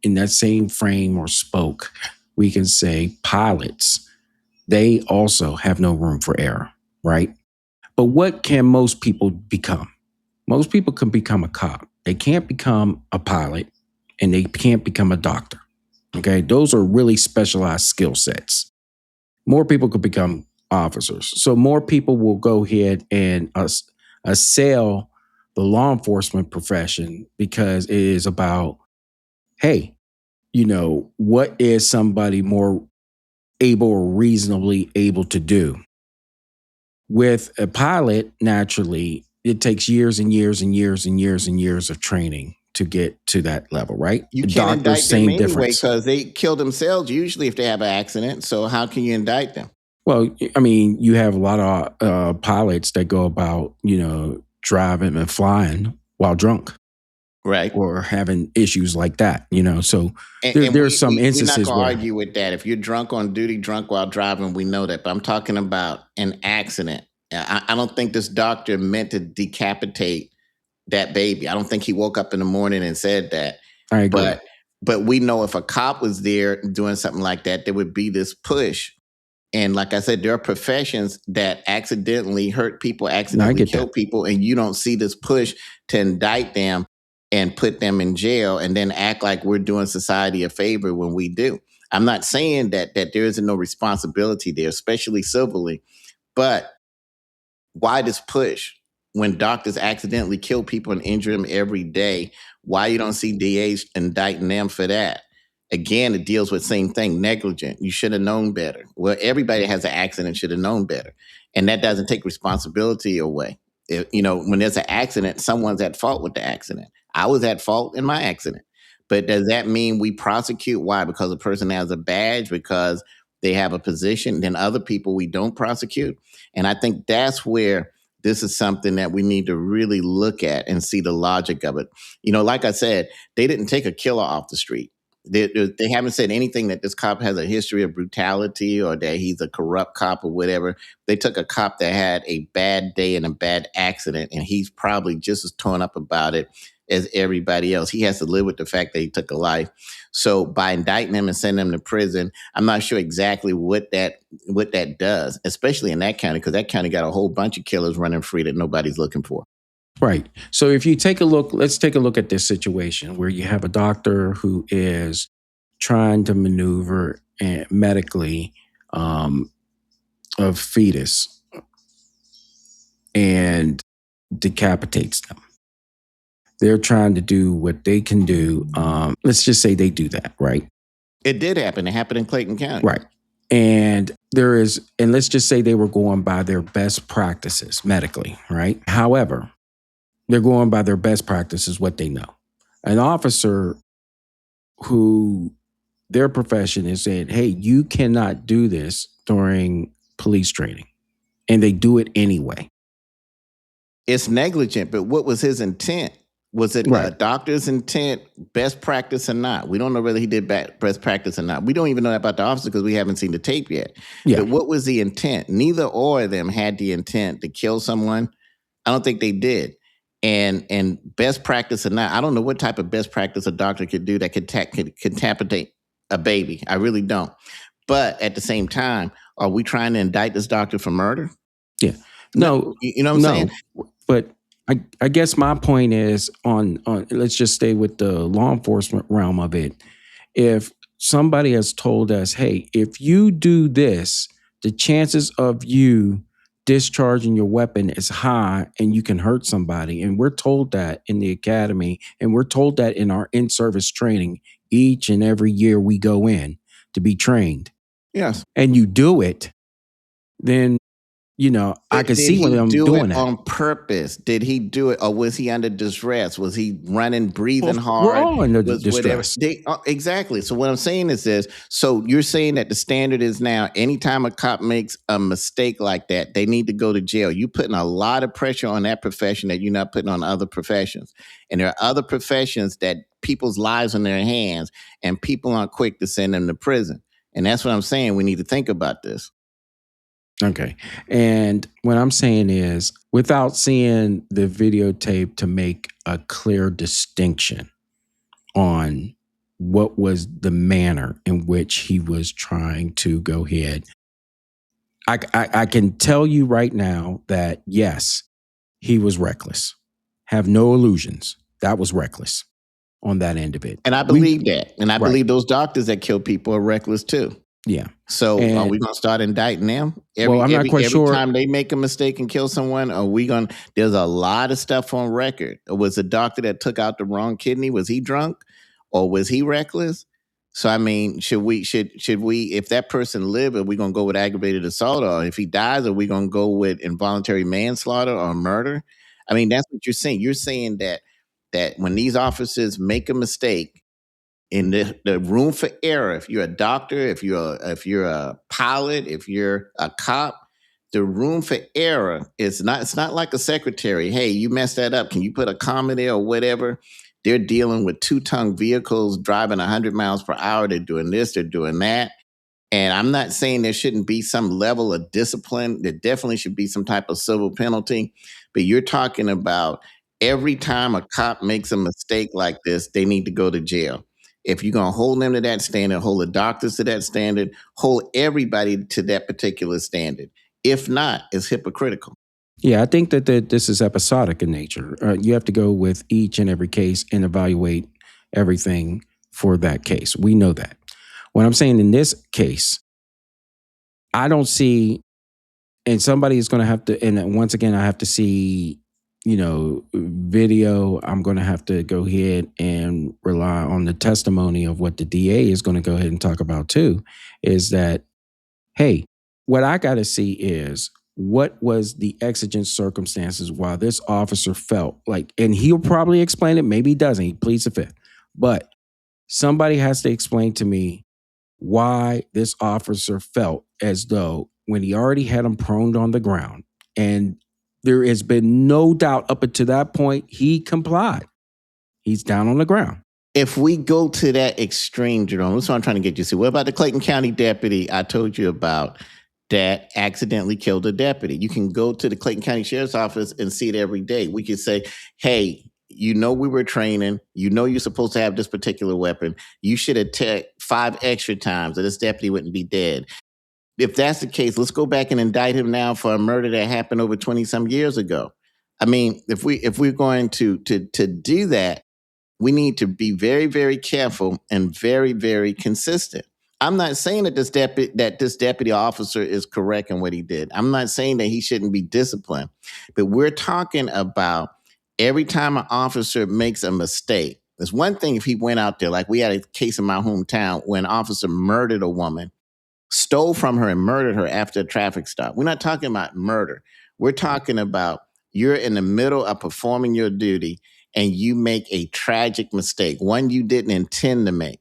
in that same frame or spoke, we can say pilots, they also have no room for error, right? But what can most people become? Most people can become a cop. They can't become a pilot and they can't become a doctor, okay? Those are really specialized skill sets. More people could become officers. So more people will go ahead and assail the law enforcement profession because it is about, hey, what is somebody more able or reasonably able to do? With a pilot, naturally, it takes years and years and years and years and years of training to get to that level, right? You can't indict them anyway because they kill themselves usually if they have an accident. So how can you indict them? Well, I mean, you have a lot of pilots that go about, driving and flying while drunk. Right. Or having issues like that, So there's some instances we're not going to argue with that. If you're drunk on duty, drunk while driving, we know that. But I'm talking about an accident. I don't think this doctor meant to decapitate that baby. I don't think he woke up in the morning and said that. I agree. But we know if a cop was there doing something like that, there would be this push. And like I said, there are professions that accidentally hurt people, accidentally kill people, and you don't see this push to indict them and put them in jail and then act like we're doing society a favor when we do. I'm not saying that there isn't no responsibility there, especially civilly, but why this push when doctors accidentally kill people and injure them every day? Why you don't see DAs indicting them for that? Again, it deals with the same thing, negligent. You should have known better. Well, everybody has an accident should have known better. And that doesn't take responsibility away. When there's an accident, someone's at fault with the accident. I was at fault in my accident. But does that mean we prosecute? Why? Because a person has a badge, because they have a position, then other people we don't prosecute. And I think that's where this is something that we need to really look at and see the logic of it. Like I said, they didn't take a killer off the street. They haven't said anything that this cop has a history of brutality or that he's a corrupt cop or whatever. They took a cop that had a bad day and a bad accident, and he's probably just as torn up about it as everybody else. He has to live with the fact that he took a life. So by indicting him and sending him to prison, I'm not sure exactly what that does, especially in that county, because that county got a whole bunch of killers running free that nobody's looking for. Right. So if you take a look, let's take a look at this situation where you have a doctor who is trying to maneuver medically a fetus and decapitates them. They're trying to do what they can do. Let's just say they do that, right? It did happen. It happened in Clayton County. Right. And let's just say they were going by their best practices medically, right? However, they're going by their best practices, what they know. An officer who their profession is saying, hey, you cannot do this during police training. And they do it anyway. It's negligent, but what was his intent? Was it a doctor's intent, best practice or not? We don't know whether he did best practice or not. We don't even know that about the officer because we haven't seen the tape yet. Yeah. But what was the intent? Neither or of them had the intent to kill someone. I don't think they did. And best practice or not, I don't know what type of best practice a doctor could do that could decapitate a baby. I really don't. But at the same time, are we trying to indict this doctor for murder? Yeah. No. You know what I'm saying? But I guess my point is on let's just stay with the law enforcement realm of it. If somebody has told us, hey, if you do this, the chances of you discharging your weapon is high and you can hurt somebody. And we're told that in the academy, and we're told that in our in-service training each and every year we go in to be trained. Yes. And you do it, then I could see when I'm doing that. On purpose? Did he do it, or was he under distress? Was he running, breathing hard? We're all under distress. Exactly. So what I'm saying is this. So you're saying that the standard is now, anytime a cop makes a mistake like that, they need to go to jail. You're putting a lot of pressure on that profession that you're not putting on other professions. And there are other professions that people's lives in their hands, and people aren't quick to send them to prison. And that's what I'm saying. We need to think about this. Okay. And what I'm saying is, without seeing the videotape to make a clear distinction on what was the manner in which he was trying to go ahead, I can tell you right now that, yes, he was reckless. Have no illusions. That was reckless on that end of it. And I believe that. And I believe those doctors that kill people are reckless too. Yeah. So are we going to start indicting them? I'm not quite sure. Every time they make a mistake and kill someone, there's a lot of stuff on record. Was the doctor that took out the wrong kidney, was he drunk or was he reckless? So, I mean, should we, if that person lived, are we going to go with aggravated assault? Or if he dies, are we going to go with involuntary manslaughter or murder? I mean, that's what you're saying. You're saying that when these officers make a mistake, in the room for error, if you're a doctor, if you're a pilot, if you're a cop, the room for error it's not like a secretary. Hey, you messed that up. Can you put a comma there or whatever? They're dealing with 2-ton vehicles driving 100 miles per hour. They're doing this, they're doing that. And I'm not saying there shouldn't be some level of discipline. There definitely should be some type of civil penalty. But you're talking about every time a cop makes a mistake like this, they need to go to jail. If you're going to hold them to that standard, hold the doctors to that standard, hold everybody to that particular standard. If not, it's hypocritical. Yeah, I think that this is episodic in nature. You have to go with each and every case and evaluate everything for that case. We know that. What I'm saying in this case, I don't see, and somebody is going to have to, and once again, I have to see, video. I'm going to have to go ahead and rely on the testimony of what the DA is going to go ahead and talk about too, is that, hey, what I got to see is what was the exigent circumstances while this officer felt like, and he'll probably explain it, maybe he doesn't, he pleads the fifth, but somebody has to explain to me why this officer felt as though when he already had him prone on the ground, and there has been no doubt up until that point, he complied. He's down on the ground. If we go to that extreme, Jerome, that's what I'm trying to get you to see. What about the Clayton County deputy I told you about that accidentally killed a deputy? You can go to the Clayton County Sheriff's Office and see it every day. We could say, hey, we were training. You're supposed to have this particular weapon. You should have 5 extra times or this deputy wouldn't be dead. If that's the case, let's go back and indict him now for a murder that happened over 20 some years ago. I mean, if we're going to do that, we need to be very, very careful and very, very consistent. I'm not saying that this deputy officer is correct in what he did. I'm not saying that he shouldn't be disciplined, but we're talking about every time an officer makes a mistake. There's one thing if he went out there, like we had a case in my hometown when an officer murdered a woman, stole from her and murdered her after a traffic stop. We're not talking about murder. We're talking about you're in the middle of performing your duty and you make a tragic mistake, one you didn't intend to make.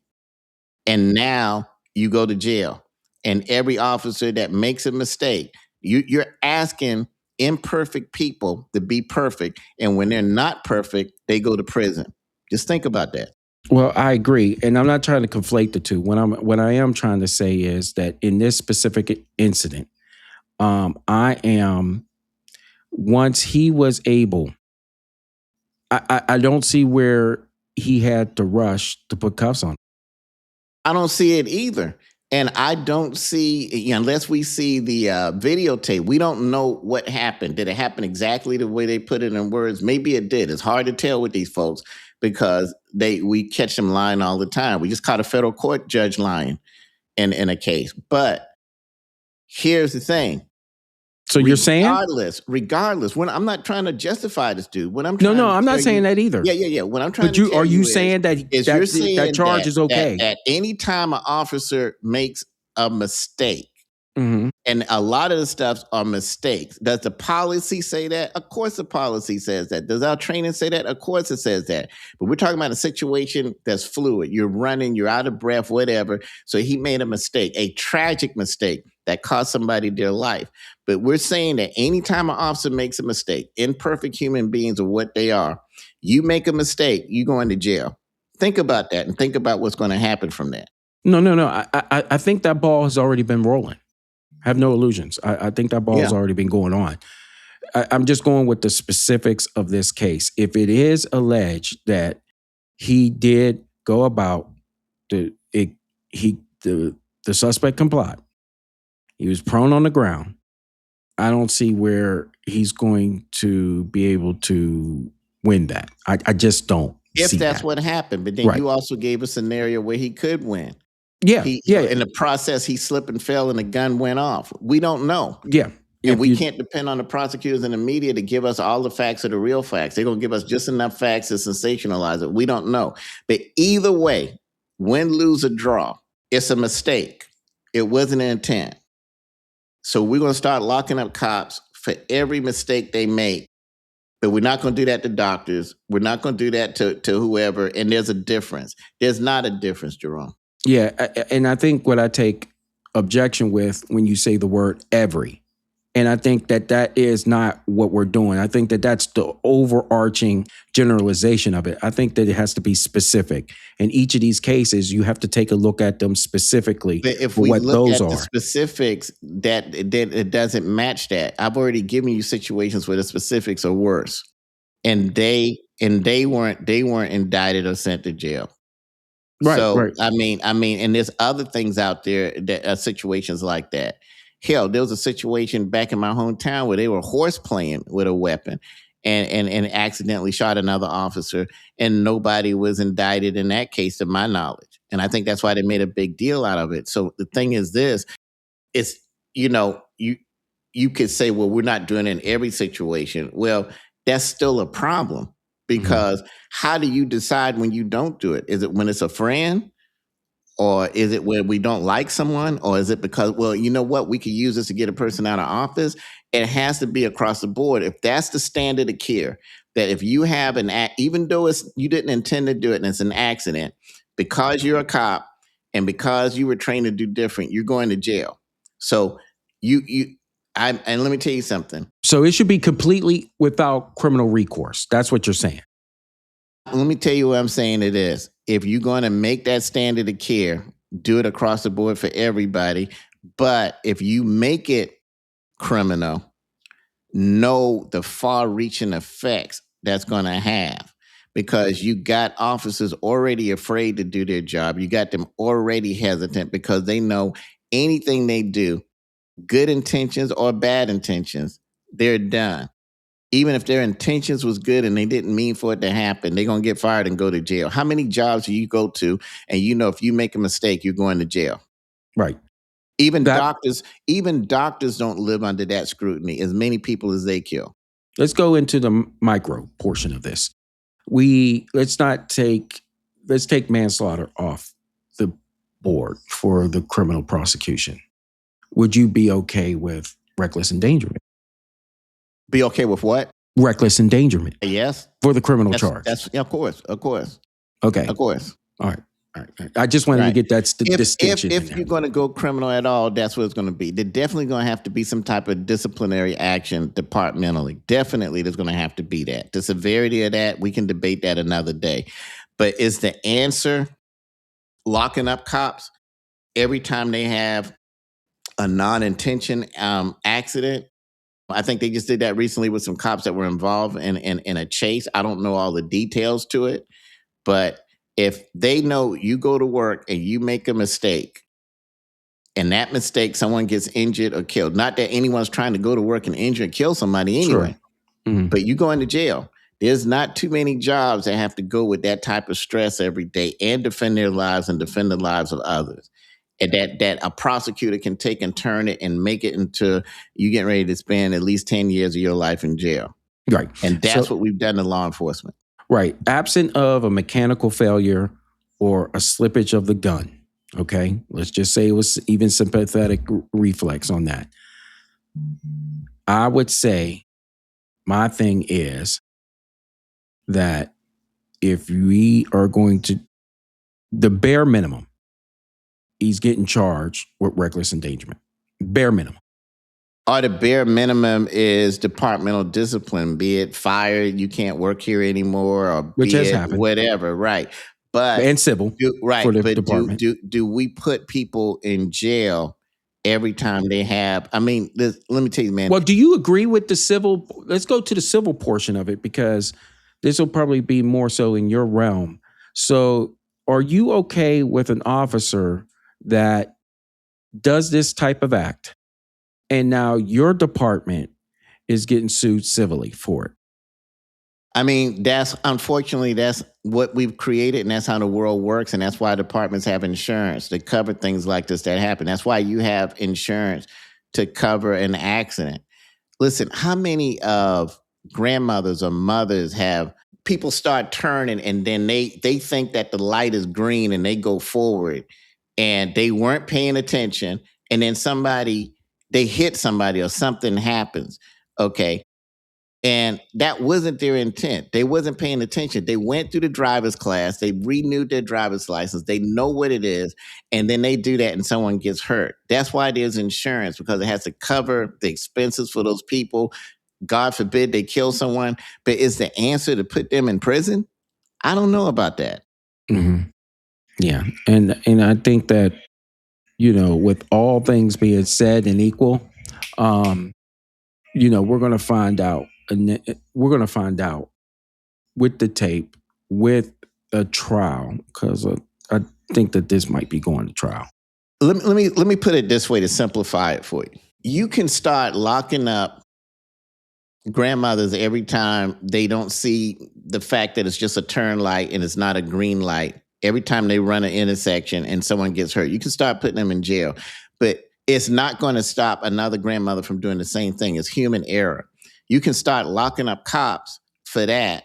And now you go to jail. And every officer that makes a mistake, you're asking imperfect people to be perfect. And when they're not perfect, they go to prison. Just think about that. Well, I agree, and I'm not trying to conflate the two. What I am trying to say is that in this specific incident, once he was able, I don't see where he had to rush to put cuffs on. I don't see it either. And I don't see, unless we see the videotape, we don't know what happened. Did it happen exactly the way they put it in words? Maybe it did. It's hard to tell with these folks because we catch them lying all the time. We just caught a federal court judge lying in a case. But here's the thing. So you're saying? Regardless, I'm not trying to justify this dude. I'm not saying that either. Yeah. What I'm trying to tell you, are you saying that charge is okay? At any time an officer makes a mistake, mm-hmm. and a lot of the stuff are mistakes. Does the policy say that? Of course the policy says that. Does our training say that? Of course it says that. But we're talking about a situation that's fluid. You're running, you're out of breath, whatever. So he made a mistake, a tragic mistake that cost somebody their life. But we're saying that anytime an officer makes a mistake, imperfect human beings are what they are. You make a mistake, you go into jail. Think about that and think about what's going to happen from that. No. I think that ball has already been rolling. I have no illusions. I think that ball has already been going on. I'm just going with the specifics of this case. If it is alleged that he did go about the suspect complied, he was prone on the ground, I don't see where he's going to be able to win that. I just don't. If that's what happened, but then you also gave a scenario where he could win. Yeah, In the process, he slipped and fell, and the gun went off. We don't know. Yeah, and we can't depend on the prosecutors and the media to give us all the facts or the real facts. They're gonna give us just enough facts to sensationalize it. We don't know. But either way, win, lose, or draw, it's a mistake. It wasn't an intent. So we're gonna start locking up cops for every mistake they make. But we're not going to do that to doctors. We're not going to do that to whoever. And there's a difference. There's not a difference, Jerome. Yeah. And I think what I take objection with when you say the word every, And I think that is not what we're doing. I think that's the overarching generalization of it. I think that it has to be specific. In each of these cases, you have to take a look at them specifically But if for we what look those at the are. specifics, that it doesn't match that. I've already given you situations where the specifics are worse, and they weren't indicted or sent to jail. Right, So right. and there's other things out there that are situations like that. Hell, there was a situation back in my hometown where they were horse playing with a weapon and accidentally shot another officer, and nobody was indicted in that case, to my knowledge. And I think that's why they made a big deal out of it. So the thing is this: it's you could say, well, we're not doing it in every situation. Well, that's still a problem because how do you decide when you don't do it? Is it when it's a friend? Or is it when we don't like someone? Or is it because, well, you know what? We could use this to get a person out of office. It has to be across the board. If that's the standard of care, that if you have even though you didn't intend to do it and it's an accident, because you're a cop and because you were trained to do different, you're going to jail. So and let me tell you something. So it should be completely without criminal recourse. That's what you're saying. Let me tell you what I'm saying it is. If you're going to make that standard of care, do it across the board for everybody. But if you make it criminal, know the far-reaching effects that's going to have, because you got officers already afraid to do their job. You got them already hesitant because they know anything they do, good intentions or bad intentions, they're done. Even if their intentions was good and they didn't mean for it to happen, they're going to get fired and go to jail. How many jobs do you go to and you know if you make a mistake, you're going to jail? Right. Even doctors don't live under that scrutiny, as many people as they kill. Let's go into the micro portion of this. Let's take manslaughter off the board for the criminal prosecution. Would you be okay with reckless endangerment? Be okay with what? Reckless endangerment. Yes. For the criminal charge. Of course. Okay. Of course. All right. I just wanted to get that distinction. If you're going to go criminal at all, that's what it's going to be. There's definitely going to have to be some type of disciplinary action departmentally. Definitely there's going to have to be that. The severity of that, we can debate that another day. But is the answer locking up cops every time they have a non-intention accident? I think they just did that recently with some cops that were involved in a chase. I don't know all the details to it, but if they know you go to work and you make a mistake, and that mistake, someone gets injured or killed, not that anyone's trying to go to work and injure and kill somebody anyway, but you go into jail. There's not too many jobs that have to go with that type of stress every day and defend their lives and defend the lives of others. And that a prosecutor can take and turn it and make it into you getting ready to spend at least 10 years of your life in jail. Right. And that's what we've done to law enforcement. Right. Absent of a mechanical failure or a slippage of the gun. Okay. Let's just say it was even sympathetic reflex on that. I would say my thing is that if we are going to, the bare minimum, he's getting charged with reckless endangerment. Bare minimum. Or the bare minimum is departmental discipline, be it fired, you can't work here anymore, or which has it happened. Whatever, right? But and civil, for the department. Do we put people in jail every time they have? I mean, let me tell you, man. Well, do you agree with the civil? Let's go to the civil portion of it, because this will probably be more so in your realm. So, are you okay with an officer that does this type of act, and now your department is getting sued civilly for it? I mean, that's what we've created, and that's how the world works, and that's why departments have insurance to cover things like this that happen. That's why you have insurance to cover an accident. Listen, how many of grandmothers or mothers have people start turning and then they think that the light is green and they go forward and they weren't paying attention, and then they hit somebody or something happens. Okay. And that wasn't their intent. They wasn't paying attention. They went through the driver's class. They renewed their driver's license. They know what it is. And then they do that and someone gets hurt. That's why there's insurance, because it has to cover the expenses for those people. God forbid they kill someone. But is the answer to put them in prison? I don't know about that. Mm-hmm. Yeah. And I think that, with all things being said and equal, we're going to find out. And we're going to find out with the tape, with a trial, because I think that this might be going to trial. Let me put it this way to simplify it for you. You can start locking up grandmothers every time they don't see the fact that it's just a turn light and it's not a green light. Every time they run an intersection and someone gets hurt, you can start putting them in jail. But it's not going to stop another grandmother from doing the same thing. It's human error. You can start locking up cops for that,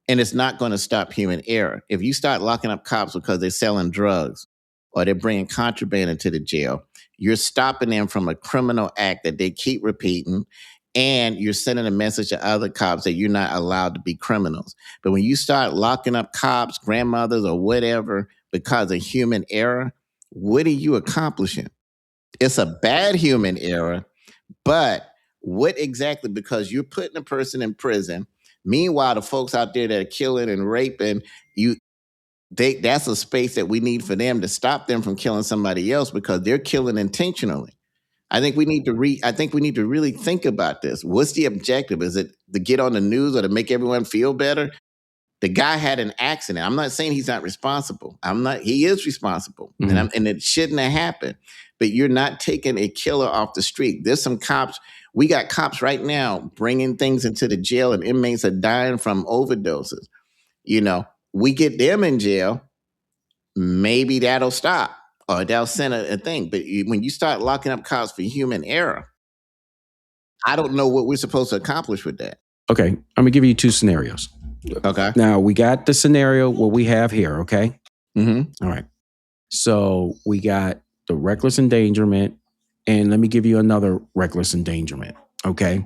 and it's not going to stop human error. If you start locking up cops because they're selling drugs or they're bringing contraband into the jail, you're stopping them from a criminal act that they keep repeating, and you're sending a message to other cops that you're not allowed to be criminals. But when you start locking up cops, grandmothers, or whatever because of human error, what are you accomplishing? It's a bad human error, but what exactly? Because you're putting a person in prison. Meanwhile, the folks out there that are killing and raping, that's a space that we need for them to stop them from killing somebody else, because they're killing intentionally. I think we need to really think about this. What's the objective? Is it to get on the news or to make everyone feel better? The guy had an accident. I'm not saying he's not responsible. He is responsible. Mhm. And it shouldn't have happened. But you're not taking a killer off the street. There's some cops. We got cops right now bringing things into the jail, and inmates are dying from overdoses. We get them in jail, maybe that'll stop, or they'll send a thing. But when you start locking up cops for human error, I don't know what we're supposed to accomplish with that. Okay, I'm going to give you two scenarios. Okay. Now, we got the scenario what we have here, okay? Mm-hmm. All right. So we got the reckless endangerment, and let me give you another reckless endangerment, okay?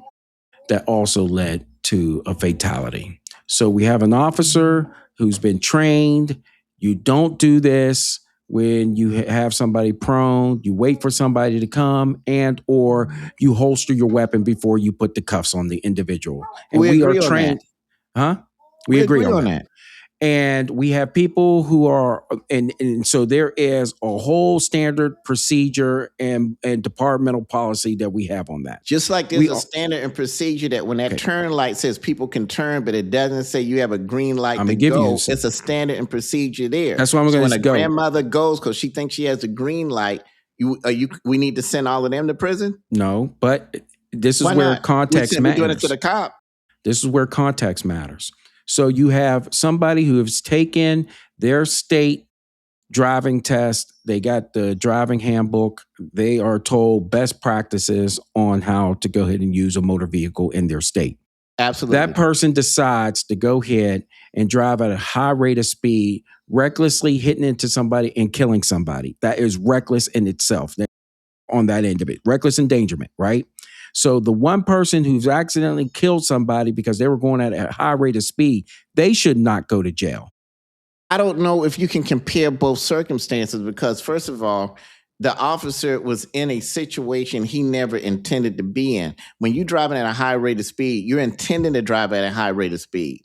That also led to a fatality. So we have an officer who's been trained. You don't do this when you have somebody prone. You wait for somebody to come, and or you holster your weapon before you put the cuffs on the individual. And We are agree on trained. that. Huh? We agree on that. that. And we have people who are, and so there is a whole standard procedure and departmental policy that we have on that. Just like there's a standard and procedure that when that turn light says people can turn, but it doesn't say you have a green light to go, it's a standard and procedure there. That's why I'm going to go. When a grandmother goes because she thinks she has a green light, we need to send all of them to prison? No, but this is where context matters. We're doing it to the cop. This is where context matters. So you have somebody who has taken their state driving test. They got the driving handbook. They are told best practices on how to go ahead and use a motor vehicle in their state. Absolutely. That person decides to go ahead and drive at a high rate of speed, recklessly hitting into somebody and killing somebody. That is reckless in itself on that end of it. Reckless endangerment, right? So the one person who's accidentally killed somebody because they were going at a high rate of speed, they should not go to jail. I don't know if you can compare both circumstances, because first of all, the officer was in a situation he never intended to be in. When you're driving at a high rate of speed, you're intending to drive at a high rate of speed.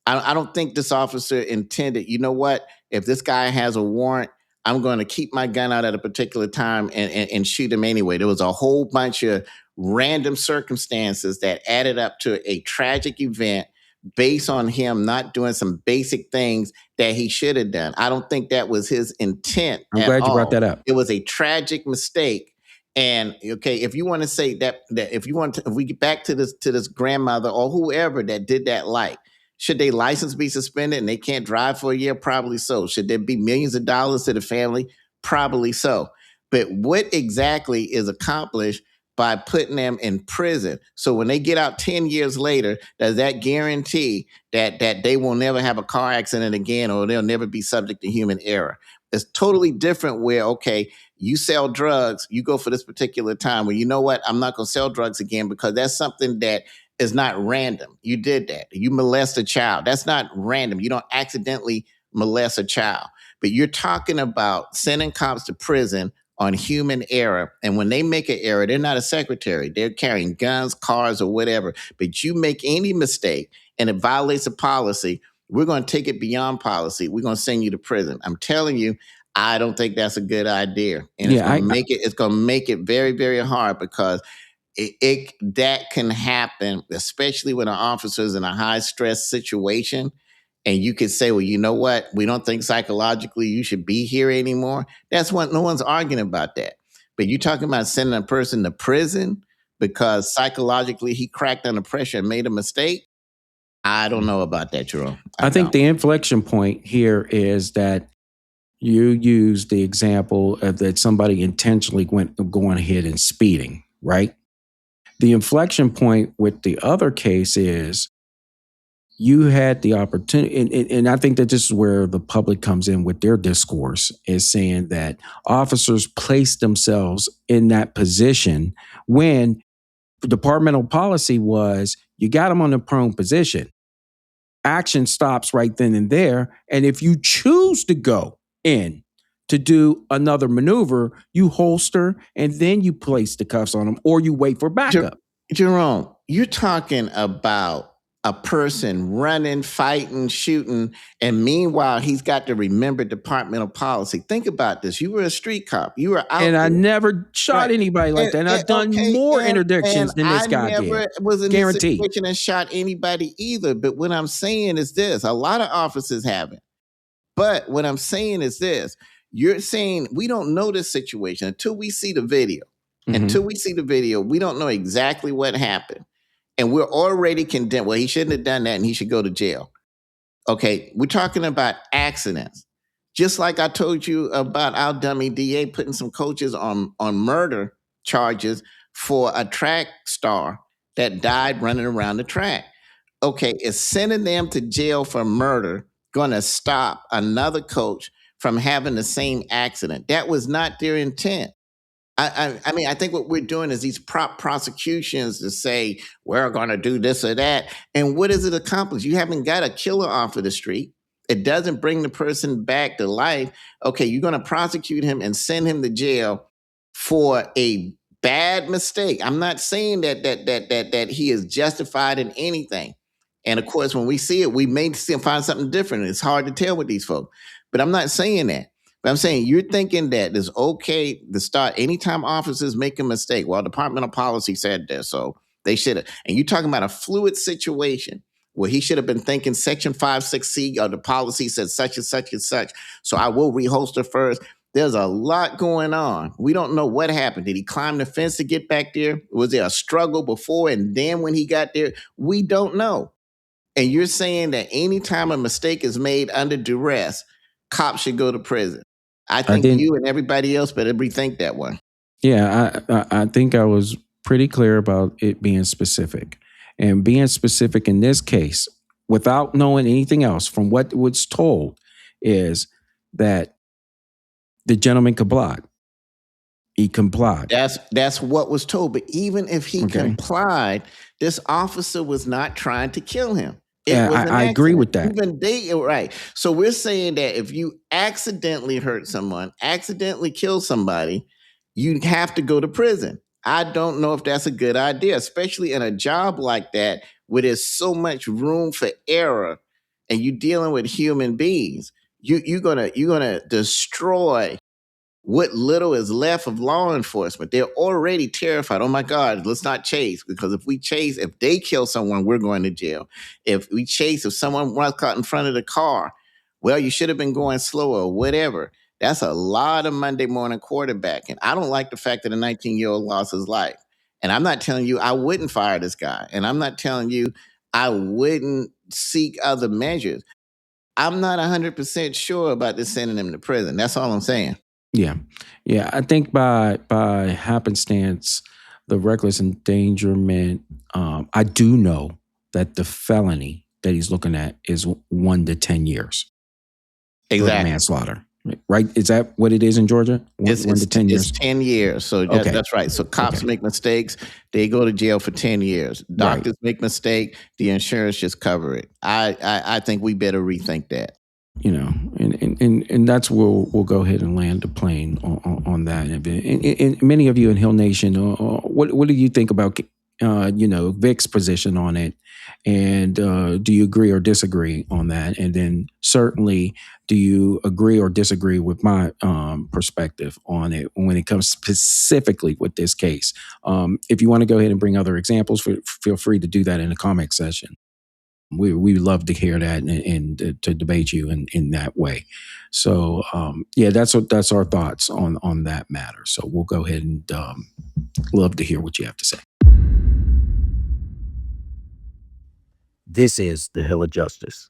I don't think this officer intended, you know what, if this guy has a warrant, I'm going to keep my gun out at a particular time and shoot him anyway. There was a whole bunch of random circumstances that added up to a tragic event based on him not doing some basic things that he should have done. I don't think that was his intent. I'm glad you brought that up. It was a tragic mistake. And okay, if you want to say that if we get back to this grandmother or whoever that did that light, should their license be suspended and they can't drive for a year? Probably so. Should there be millions of dollars to the family? Probably so. But what exactly is accomplished by putting them in prison? So when they get out 10 years later, does that guarantee that they will never have a car accident again, or they'll never be subject to human error? It's totally different where, okay, you sell drugs, you go for this particular time where, you know what, I'm not going to sell drugs again because that's something that is not random. You did that. You molest a child. That's not random. You don't accidentally molest a child. But you're talking about sending cops to prison on human error. And when they make an error, they're not a secretary. They're carrying guns, cars, or whatever. But you make any mistake and it violates a policy, we're going to take it beyond policy. We're going to send you to prison. I'm telling you, I don't think that's a good idea. And it's going to make it very, very hard because that can happen, especially when an officer is in a high stress situation. And you could say, well, you know what? We don't think psychologically you should be here anymore. That's what no one's arguing about that. But you're talking about sending a person to prison because psychologically he cracked under pressure and made a mistake. I don't know about that, Jerome. I think the inflection point here is that you use the example of that somebody intentionally going ahead and speeding, right? The inflection point with the other case is you had the opportunity, and I think that this is where the public comes in with their discourse, is saying that officers place themselves in that position when departmental policy was you got them on the prone position. Action stops right then and there. And if you choose to go in to do another maneuver, you holster and then you place the cuffs on them or you wait for backup. Jerome, you're talking about a person running, fighting, shooting, and meanwhile, he's got to remember departmental policy. Think about this. You were a street cop. You were out and there. I never shot anybody like that. And I've done more interdictions than this guy did. I never was in this situation and shot anybody either. But what I'm saying is this. A lot of officers haven't. But what I'm saying is this. You're saying we don't know this situation until we see the video. Mm-hmm. Until we see the video, we don't know exactly what happened. And we're already condemned. Well, he shouldn't have done that and he should go to jail. Okay, we're talking about accidents. Just like I told you about our dummy DA putting some coaches on murder charges for a track star that died running around the track. Okay, is sending them to jail for murder going to stop another coach from having the same accident? That was not their intent. I mean, I think what we're doing is these prosecutions to say, we're going to do this or that. And what does it accomplish? You haven't got a killer off of the street. It doesn't bring the person back to life. Okay, you're going to prosecute him and send him to jail for a bad mistake. I'm not saying that he is justified in anything. And of course, when we see it, we may find something different. It's hard to tell with these folks. But I'm not saying that. But I'm saying you're thinking that it's okay to start anytime officers make a mistake. Well, departmental policy said that, so they should have. And you're talking about a fluid situation where he should have been thinking Section 5.6c of the policy said such and such and such. So I will reholster first. There's a lot going on. We don't know what happened. Did he climb the fence to get back there? Was there a struggle before and then when he got there? We don't know. And you're saying that anytime a mistake is made under duress, cops should go to prison. I think you and everybody else better rethink that one. Yeah, I think I was pretty clear about it being specific. And being specific in this case, without knowing anything else from what was told, is that the gentleman complied. He complied. That's what was told. But even if he complied, this officer was not trying to kill him. I agree with that. Right. So we're saying that if you accidentally hurt someone, accidentally kill somebody, you have to go to prison. I don't know if that's a good idea, especially in a job like that where there's so much room for error and you're dealing with human beings. You're gonna destroy what little is left of law enforcement. They're already terrified. Oh my God, let's not chase, because if they kill someone, we're going to jail. If someone was caught in front of the car, well, you should have been going slower or whatever. That's a lot of Monday morning quarterbacking. I don't like the fact that a 19-year-old lost his life. And I'm not telling you I wouldn't fire this guy. And I'm not telling you I wouldn't seek other measures. I'm not 100% sure about this sending him to prison. That's all I'm saying. Yeah. I think by happenstance, the reckless endangerment, I do know that the felony that he's looking at is 1 to 10 years. Exactly. Manslaughter. right? Is that what it is in Georgia? It's, 1 to 10 it's years. 10 years. So Okay. that's right. So cops Okay. make mistakes, they go to jail for 10 years. Doctors make mistake, the insurance just cover it. I think we better rethink that. You know, and that's where we'll go ahead and land the plane on that. And many of you in Hill Nation, what do you think about Vic's position on it? And do you agree or disagree on that? And then certainly, do you agree or disagree with my perspective on it when it comes specifically with this case? If you want to go ahead and bring other examples, feel free to do that in the comment section. We love to hear that and to debate you in that way. So that's our thoughts on that matter. So we'll go ahead and love to hear what you have to say. This is the Hill of Justice.